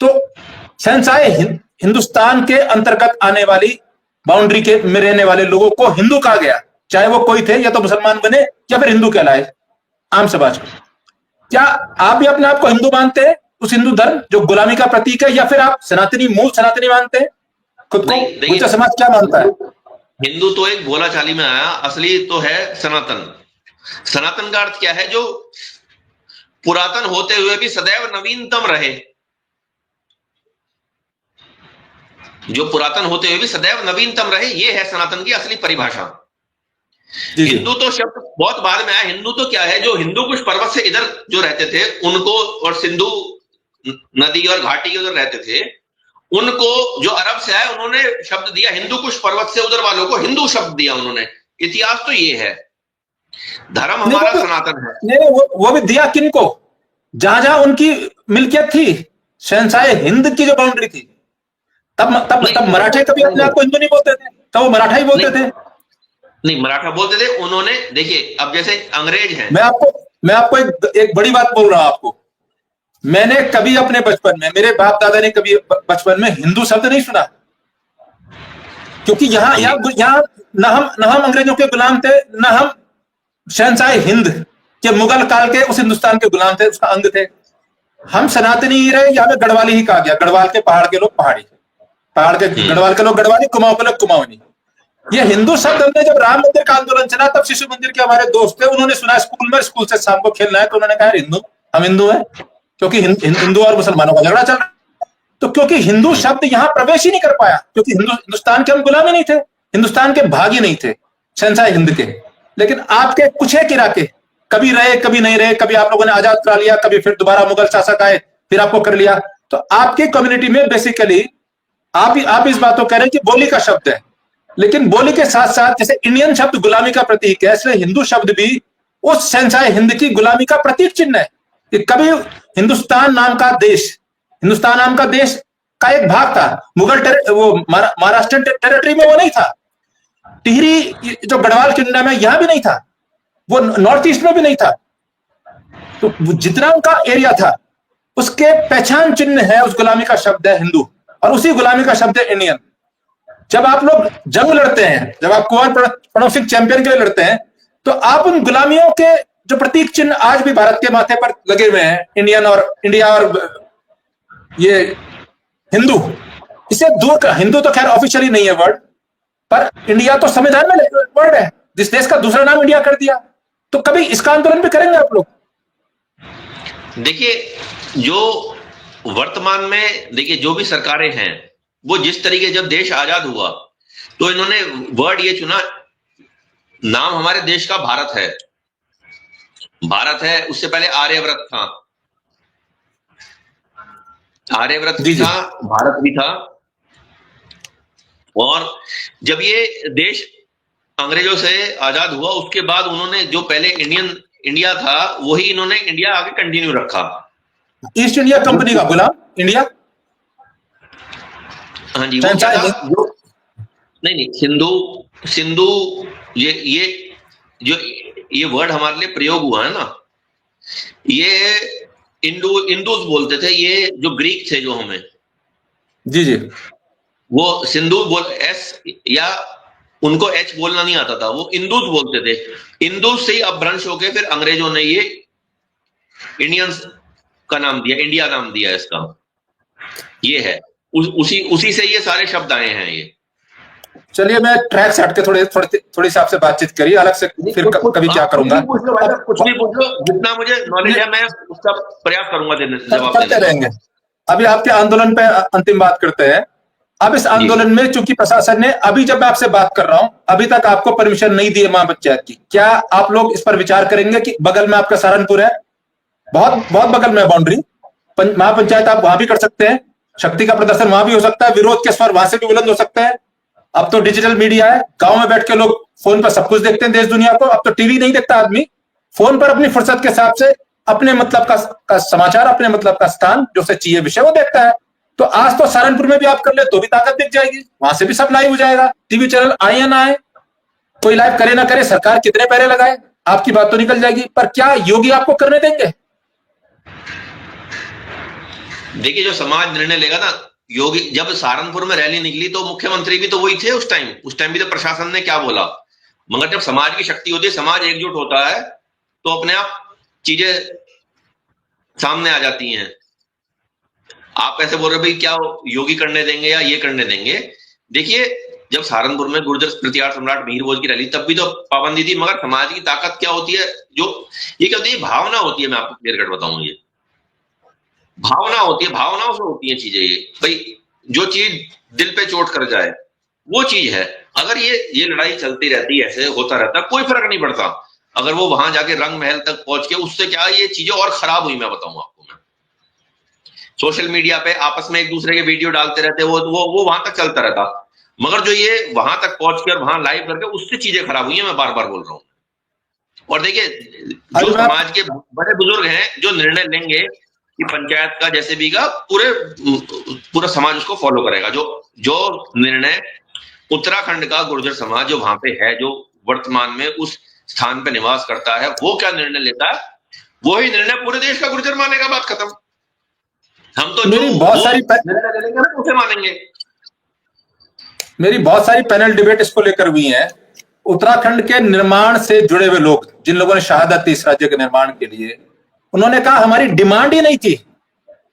[SPEAKER 1] तो शहंशाह हिंदुस्तान के अंतर्गत आने वाली बाउंड्री के में रहने वाले लोगों को हिंदू कहा गया, चाहे वो कोई थे, या तो मुसलमान बने या फिर हिंदू कहलाए आम समाज को। क्या आप भी अपने आप को हिंदू मानते हैं, उस हिंदू धर्म जो गुलामी का प्रतीक है, या फिर आप सनातनी, मूल सनातनी मानते हैं खुद को? गुर्जर समाज क्या मानता है?
[SPEAKER 2] हिंदू तो एक बोला चाली में आया, असली तो है सनातन। सनातन का अर्थ क्या है? जो पुरातन होते हुए भी सदैव नवीनतम रहे, जो पुरातन होते हुए भी सदैव नवीनतम रहे, ये है सनातन की असली परिभाषा। हिंदू तो शब्द बहुत बाद में आया। हिंदू तो क्या है? जो हिंदू कुछ पर्वत से इधर जो रहते थे उनको, और सिंधु नदी और घाटी के उधर रहते थे उनको, जो अरब से आए उन्होंने शब्द दिया हिंदू कुछ पर्वत से उधर वालों को हिंदू शब्द दिया उन्होंने। इतिहास तो ये है, धर्म हमारा सनातन है।
[SPEAKER 1] नहीं, वो भी दिया किनको? जहां जहां उनकी मिल्कियत थी, शहंशाह हिंद की जो बाउंड्री थी, तब मराठे कभी अपने आप को हिंदू नहीं बोलते थे, तब वो मराठा ही बोलते थे।
[SPEAKER 2] नहीं, मराठा बोलते थे उन्होंने। देखिए अब जैसे अंग्रेज हैं,
[SPEAKER 1] मैं आपको एक बड़ी बात बोल रहा हूं आपको। मैंने कभी अपने बचपन में, मेरे बाप दादा ने कभी बचपन में हिंदू शब्द नहीं सुना, क्योंकि यहाँ न हम अंग्रेजों के गुलाम थे, न हम शहंशाह हिंद के मुगल काल के उस हिंदुस्तान के गुलाम थे, उसका अंग थे। हम सनातनी ही रहे, या हमें गढ़वाली ही कहा गया। गढ़वाल के पहाड़ के लोग पहाड़ी, पहाड़ के गढ़वाल के लोग गढ़वाली, कुमाऊं के लोग कुमाऊनी। ये हिंदू शब्द हमने जब राम मंदिर का आंदोलन चला, तब शिशु मंदिर के हमारे दोस्त थे, उन्होंने सुना स्कूल में, स्कूल से शाम को खेलना है, तो उन्होंने कहा हिंदू, हम हिंदू हैं, क्योंकि हिंदू और मुसलमानों का झगड़ा चल रहा। तो क्योंकि हिंदू शब्द यहां प्रवेश ही नहीं कर पाया, क्योंकि हिंदुस्तान के हम गुलाम ही नहीं थे, हिंदुस्तान के भाग ही नहीं थे, शहंशाह हिंद के। लेकिन आपके कुछ एक इलाके कभी रहे, कभी नहीं रहे, कभी आप लोगों ने आजाद करा लिया, कभी फिर दोबारा मुगल शासक आए, फिर आपको कर लिया। तो आपकी कम्युनिटी में बेसिकली आप इस बात को कह रहे हैं कि बोली का शब्द है, लेकिन बोली के साथ साथ जैसे इंडियन शब्द गुलामी का प्रतीक है, इसलिए हिंदू शब्द भी उस शहंशाह हिंद की गुलामी का प्रतीक चिन्ह है। कि कभी हिंदुस्तान नाम का देश का एक भाग था, वो महाराष्ट्र टेरिटरी में वो नहीं था, टिहरी जो गढ़वाल किंगडम है यहां भी नहीं था, वो नॉर्थ ईस्ट में भी नहीं था। तो जितना उनका एरिया था, उसके पहचान चिन्ह है, उस गुलामी का शब्द है हिंदू, और उसी गुलामी का शब्द है इंडियन। जब आप लोग जंग लड़ते हैं, जब आप कुंवर प्रणव सिंह चैंपियन के लिए लड़ते हैं, तो आप उन गुलामियों के जो प्रतीक चिन्ह आज भी भारत के माथे पर लगे हुए हैं, इंडिया और ये हिंदू, इसे दूर कर, हिंदू तो खैर ऑफिशियली नहीं है वर्ड, पर इंडिया तो संविधान में वर्ड है, जिस देश का दूसरा नाम इंडिया कर दिया। तो कभी इसका आंदोलन भी करेंगे आप लोग?
[SPEAKER 2] देखिए, जो वर्तमान में देखिए जो भी सरकारें हैं, वो जिस तरीके जब देश आजाद हुआ तो इन्होंने वर्ड ये चुना, नाम हमारे देश का भारत है। उससे पहले आर्यव्रत था, आर्यव्रत भी था, भारत भी था। और जब ये देश अंग्रेजों से आजाद हुआ, उसके बाद उन्होंने जो पहले इंडिया था, वही इन्होंने इंडिया आगे कंटिन्यू रखा।
[SPEAKER 1] ईस्ट इंडिया कंपनी का गुलाम इंडिया।
[SPEAKER 2] हाँ जी, वो क्या था? नहीं, सिंधु ये वर्ड हमारे लिए प्रयोग हुआ है ना, ये इंडूज बोलते थे, ये जो ग्रीक थे जो हमें,
[SPEAKER 1] जी,
[SPEAKER 2] वो सिंधु एस या उनको एच बोलना नहीं आता था, वो इंदूज बोलते थे। इंदूज से ही अपभ्रंश होके फिर अंग्रेजों ने ये इंडियंस का नाम दिया, इंडिया नाम दिया इसका। ये है उसी से ये सारे शब्द आए हैं। ये
[SPEAKER 1] चलिए, मैं ट्रैक से हट के थोड़ी सी आपसे बातचीत करिए अलग से, फिर कभी क्या करूंगा।
[SPEAKER 2] कुछ भी पूछ लो, जितना मुझे नॉलेज है मैं उसका प्रयास करूंगा जवाब
[SPEAKER 1] देने रहेंगे। अभी आपके आंदोलन पे अंतिम बात करते हैं। अब इस आंदोलन में चूंकि प्रशासन ने, अभी जब मैं आपसे बात कर रहा हूं, अभी तक आपको परमिशन नहीं दी है महापंचायत की, क्या आप लोग इस पर विचार करेंगे कि बगल में आपका सहारनपुर है, बहुत बगल में बाउंड्री, महापंचायत आप वहां भी कर सकते हैं, शक्ति का प्रदर्शन वहां भी हो सकता है, विरोध के स्वर वहां से भी बुलंद हो सकता है। अब तो डिजिटल मीडिया है, गांव में बैठ के लोग फोन पर सब कुछ देखते हैं देश दुनिया को। अब तो टीवी नहीं देखता आदमी, फोन पर अपनी फुर्सत के हिसाब से अपने मतलब का समाचार, अपने मतलब का स्थान जो उसे चाहिए विषय वो देखता है। तो आज तो सहारनपुर में भी आप कर ले तो भी ताकत दिख जाएगी, वहां से भी सब लाइव हो जाएगा। टीवी चैनल आए या ना आए, कोई लाइव करे ना करे, सरकार कितने पैरे लगाए, आपकी बात तो निकल जाएगी। पर क्या योगी आपको करने देंगे?
[SPEAKER 2] देखिए, जो समाज निर्णय लेगा ना, योगी जब सहारनपुर में रैली निकली तो मुख्यमंत्री भी तो वही थे उस टाइम भी तो प्रशासन ने क्या बोला। मगर जब समाज की शक्ति होती है, समाज एकजुट होता है, तो अपने आप चीजें सामने आ जाती हैं। आप ऐसे बोल रहे भाई क्या योगी करने देंगे या ये करने देंगे? देखिए, जब सहारनपुर में गुर्जर प्रतिहार सम्राट मिहिर भोज की रैली, तब भी तो पाबंदी थी। मगर समाज की ताकत क्या होती है, जो ये क्या होती है, भावना होती है। मैं आपको क्लियर कट बताऊं, ये भावना होती है, भावनाओं से होती है चीजें। ये भाई जो चीज दिल पे चोट कर जाए वो चीज है। अगर ये लड़ाई चलती रहती है, ऐसे होता रहता, कोई फर्क नहीं पड़ता। अगर वो वहां जाके रंग महल तक पहुंच के, उससे क्या ये चीजें और खराब हुई, मैं बताऊं आपको। मैं सोशल मीडिया पे आपस में एक दूसरे के वीडियो डालते रहते, वो वहां तक चलता रहता। मगर जो ये वहां तक पहुंच के और वहां लाइव करके, उससे चीजें खराब हुई है, मैं बार बार बोल रहा हूँ। और देखिए, जो समाज के बड़े बुजुर्ग हैं, जो निर्णय लेंगे, कि पंचायत का जैसे भी का पूरा समाज उसको फॉलो करेगा। जो जो निर्णय उत्तराखंड का गुर्जर समाज जो वहां पे है, जो वर्तमान में उस स्थान पे निवास करता है, वो क्या निर्णय लेता है, वही निर्णय पूरे देश का गुर्जर मानेगा। बात खत्म। हम तो
[SPEAKER 1] मेरी
[SPEAKER 2] जो
[SPEAKER 1] बहुत सारी
[SPEAKER 2] निर्णय ले लेंगे ना उसे मानेंगे।
[SPEAKER 1] मेरी बहुत सारी पैनल डिबेट इसको लेकर हुई है। उत्तराखंड के निर्माण से जुड़े हुए लोग, जिन लोगों ने शहादत दी इस राज्य के निर्माण के लिए, उन्होंने कहा हमारी डिमांड ही नहीं थी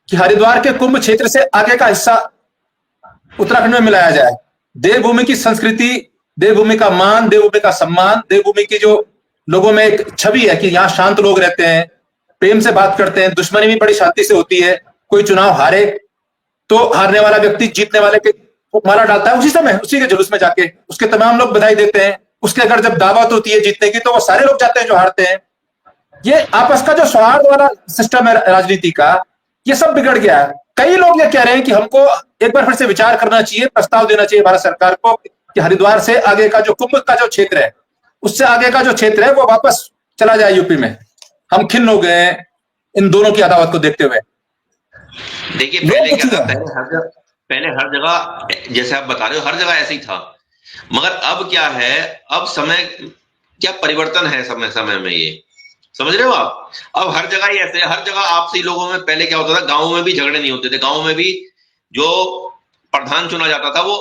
[SPEAKER 1] कि हरिद्वार के कुंभ क्षेत्र से आगे का हिस्सा उत्तराखंड में मिलाया जाए। देवभूमि की संस्कृति, देवभूमि का मान, देवभूमि का सम्मान, देवभूमि की जो लोगों में एक छवि है कि यहाँ शांत लोग रहते हैं, प्रेम से बात करते हैं, दुश्मनी भी बड़ी शांति से होती है। कोई चुनाव हारे तो हारने वाला व्यक्ति जीतने वाले के माला डालता है उसी समय, उसी के जुलूस में जाके उसके तमाम लोग बधाई देते हैं। उसके अगर जब दावत होती है जीतने की तो वो सारे लोग जाते हैं जो हारते हैं। ये आपस का जो सौहार्द वाला सिस्टम है राजनीति का, ये सब बिगड़ गया है। कई लोग ये कह रहे हैं कि हमको एक बार फिर से विचार करना चाहिए, प्रस्ताव देना चाहिए भारत सरकार को कि हरिद्वार से आगे का जो कुंभ का जो क्षेत्र है, उससे आगे का जो क्षेत्र है वो वापस चला जाए यूपी में। हम खिन्न हो गए हैं इन दोनों की अदावत को देखते हुए।
[SPEAKER 2] देखिए पहले क्या था, पहले हर जगह जैसे आप बता रहे हो, हर जगह ऐसे ही था। मगर अब क्या है, अब समय क्या परिवर्तन है, समय में ये समझ रहे हो आप। अब हर जगह ही ऐसे, हर जगह आपसी लोगों में पहले क्या होता था, गांवों में भी झगड़े नहीं होते थे। गांवों में भी जो प्रधान चुना जाता था वो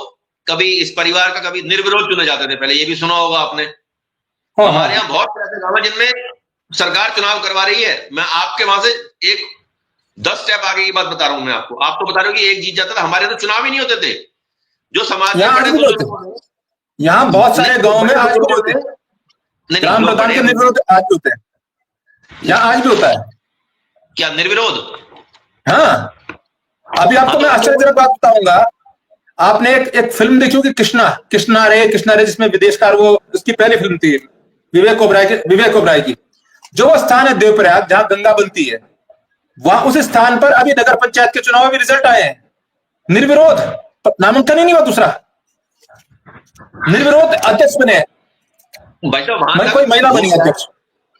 [SPEAKER 2] कभी इस परिवार का कभी निर्विरोध चुने जाते थे पहले, ये भी सुना होगा आपने। हमारे यहाँ बहुत ऐसे गांव है जिनमें सरकार चुनाव करवा रही है। मैं आपके वहां से एक 10 स्टेप आगे की बात बता रहा हूं। मैं आपको, आप तो बता रहे हो कि एक जीत जाता था, हमारे तो चुनाव ही नहीं होते थे। जो समाज में बड़े बुजुर्ग,
[SPEAKER 1] यहाँ बहुत सारे गांव में आज भी होते हैं, ग्राम प्रधान के निर्विरोध आज भी होते हैं, यहाँ आज भी होता है।
[SPEAKER 2] क्या निर्विरोध?
[SPEAKER 1] हाँ, अभी आपको मैं आश्चर्यजनक बात बताऊंगा। आपने एक फिल्म देखी होगी कृष्णा रे, जिसमें विदेशकार, वो उसकी पहली फिल्म थी विवेक ओबराय की। जो वो स्थान है देवप्रयाग जहां गंगा बनती है, वहां उस स्थान पर अभी नगर पंचायत के चुनाव में रिजल्ट आए हैं, निर्विरोध, नामांकन ही नहीं हुआ दूसरा, निर्विरोध अध्यक्ष बने।
[SPEAKER 2] भाई साहब वहां
[SPEAKER 1] कोई महिला बनी अध्यक्ष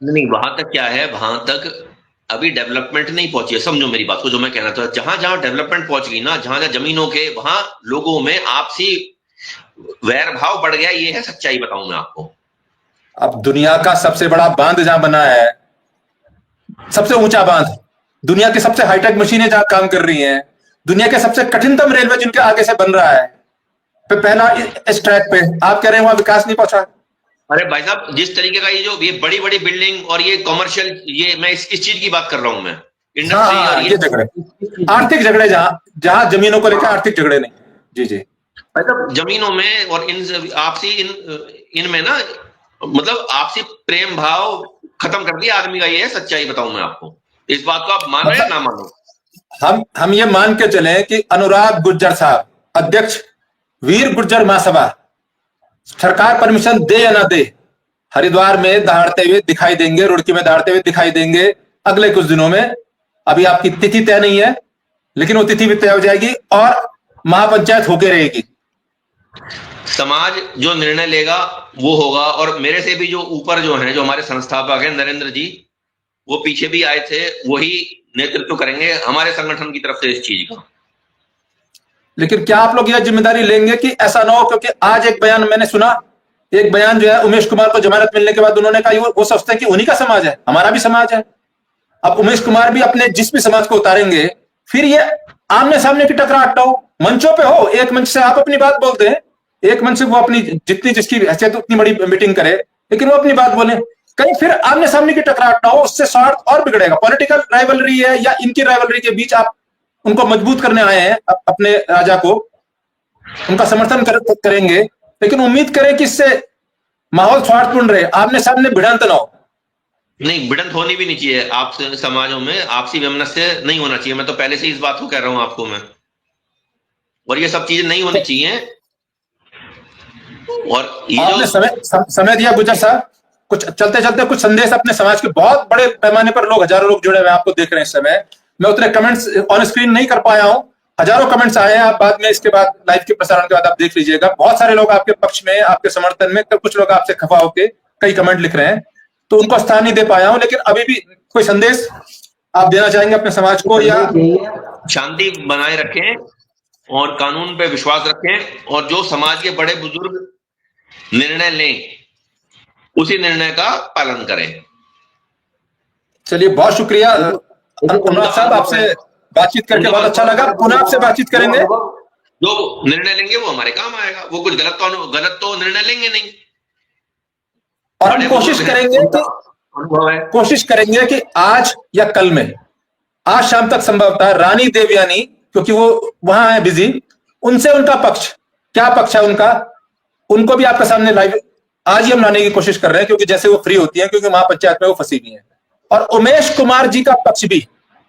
[SPEAKER 2] नहीं। वहां तक क्या है, वहां तक अभी डेवलपमेंट नहीं पहुंची है। समझो मेरी बात को, जो मैं कहना था, जहां जहां डेवलपमेंट पहुंच गई ना, जहां जहां जमीनों के, वहां लोगों में आपसी वैर भाव बढ़ गया। ये है सच्चाई, बताऊं मैं आपको।
[SPEAKER 1] अब दुनिया का सबसे बड़ा बांध जहां बना है, सबसे ऊंचा बांध, दुनिया की सबसे हाईटेक मशीनें जहां काम कर रही हैं, दुनिया के सबसे कठिनतम रेलवे जिनके आगे से बन रहा है, पहला इस ट्रैक पे आप कह रहे हैं वहां विकास नहीं पहुंचा। अरे
[SPEAKER 2] भाई साहब, जिस तरीके का ये बड़ी बड़ी बिल्डिंग और ये कॉमर्शियल, ये मैं इस चीज की बात कर रहा हूं, मैं इंडस्ट्री और ये
[SPEAKER 1] झगड़े, आर्थिक झगड़े, जहां जमीनों को लेकर आर्थिक झगड़े नहीं। जी
[SPEAKER 2] भाई साहब, जमीनों में और इन आपसी इनमें ना, मतलब आपसी प्रेम भाव खत्म कर दिया आदमी का। ये है सच्चाई, बताऊं मैं आपको। इस बात को आप मान रहे हैं ना मानो?
[SPEAKER 1] हम ये मान के चले कि अनुराग गुर्जर साहब, अध्यक्ष वीर गुर्जर महासभा, सरकार परमिशन दे या ना दे, हरिद्वार में दहाड़ते हुए दिखाई देंगे, रुड़की में दहाड़ते हुए दिखाई देंगे अगले कुछ दिनों में। अभी आपकी तिथि तय नहीं है, लेकिन वो तिथि भी तय हो जाएगी और महापंचायत होके रहेगी।
[SPEAKER 2] समाज जो निर्णय लेगा वो होगा। और मेरे से भी जो ऊपर जो है, जो हमारे संस्थापक हैं नरेंद्र जी, वो पीछे भी आए थे, वही नेतृत्व करेंगे हमारे संगठन की तरफ से इस चीज का।
[SPEAKER 1] लेकिन क्या आप लोग यह जिम्मेदारी लेंगे कि ऐसा ना हो? क्योंकि आज एक बयान मैंने सुना, एक बयान जो है उमेश कुमार को जमानत मिलने के बाद उन्होंने कहा वो सोचते हैं कि उन्हीं का समाज है, हमारा भी समाज है। अब उमेश कुमार भी अपने जिस भी समाज को उतारेंगे, फिर ये आमने सामने की टकराहट हो, मंचों पे हो। एक मंच से आप अपनी बात बोलते हैं, एक मंच से वो अपनी जितनी जिसकी हैसियत उतनी बड़ी मीटिंग करे, लेकिन वो अपनी बात बोले, कहीं फिर आमने सामने की टकराहट ना हो, उससे स्वार्थ और बिगड़ेगा। पॉलिटिकल राइवलरी है या इनकी राइवलरी के बीच आप उनको मजबूत करने आए हैं, अपने राजा को, उनका समर्थन करेंगे, लेकिन उम्मीद करें कि इससे माहौल स्वार्थपूर्ण रहे, आमने सामने भिड़ंत ना हो।
[SPEAKER 2] नहीं, भिड़ंत होनी भी नहीं चाहिए। आप समाजों में आपसी वैमनस्य नहीं होना चाहिए। मैं तो पहले से इस बात को कह रहा हूं आपको मैं, और ये सब चीजें नहीं होनी चाहिए। और ये
[SPEAKER 1] आपने समय दिया गुर्जर साहब, कुछ चलते चलते कुछ संदेश अपने समाज के, बहुत बड़े पैमाने पर लोग, हजारों लोग जुड़े हुए हैं, आपको देख रहे हैं इस समय। मैं उतने कमेंट्स ऑन स्क्रीन नहीं कर पाया हूं, हजारों कमेंट्स आए हैं। आप बाद में, इसके बाद लाइव के प्रसारण के बाद आप देख लीजिएगा, बहुत सारे लोग आपके पक्ष में, आपके समर्थन में, कुछ लोग आपसे खफा होके कई कमेंट लिख रहे हैं, तो उनको स्थान नहीं दे पाया हूं। लेकिन अभी भी कोई संदेश आप देना चाहेंगे अपने समाज को, या
[SPEAKER 2] शांति बनाए रखें और कानून पे विश्वास रखें, और जो समाज के बड़े बुजुर्ग निर्णय लें उसी निर्णय का पालन करें।
[SPEAKER 1] चलिए, बहुत शुक्रिया अनुराग साहब, आपसे बातचीत करके बहुत अच्छा लगा। पुनः आपसे बातचीत करेंगे।
[SPEAKER 2] जो निर्णय लेंगे वो हमारे काम आएगा। वो कुछ गलत तो निर्णय लेंगे नहीं।
[SPEAKER 1] और हम कोशिश करेंगे कि आज या कल में, आज शाम तक संभवतः रानी देवयानी, क्योंकि वो वहां है बिजी, उनसे उनका पक्ष क्या पक्ष है उनका, उनको भी आपके सामने लाइव आज ही हम लाने की कोशिश कर रहे हैं, क्योंकि जैसे वो फ्री होती है, क्योंकि महापंचायत में वो फंसी हुई है। और उमेश कुमार जी का पक्ष भी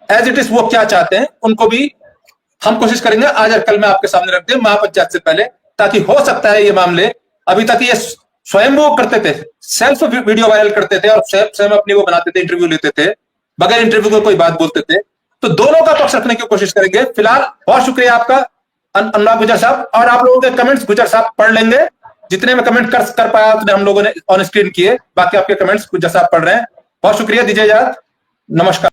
[SPEAKER 1] एज इट इज, वो क्या चाहते हैं उनको भी हम कोशिश करेंगे आज और कल में आपके सामने रख दें महापंचायत से पहले, ताकि हो सकता है ये मामले, अभी तक ये स्वयं वो करते थे, सेल्फ वीडियो वायरल करते थे और स्वयं अपनी वो बनाते थे, इंटरव्यू लेते थे, बगैर इंटरव्यू को कोई बात बोलते थे। तो दोनों का पक्ष रखने की कोशिश करेंगे। फिलहाल बहुत शुक्रिया आपका अनुराग गुर्जर साहब, और आप लोगों के कमेंट्स गुर्जर साहब पढ़ लेंगे, जितने में कमेंट कर पाया उतने हम लोगों ने ऑन स्क्रीन किए, बाकी आपके कमेंट्स गुर्जर साहब पढ़ रहे हैं। बहुत शुक्रिया, दीजिए इजाजत, नमस्कार।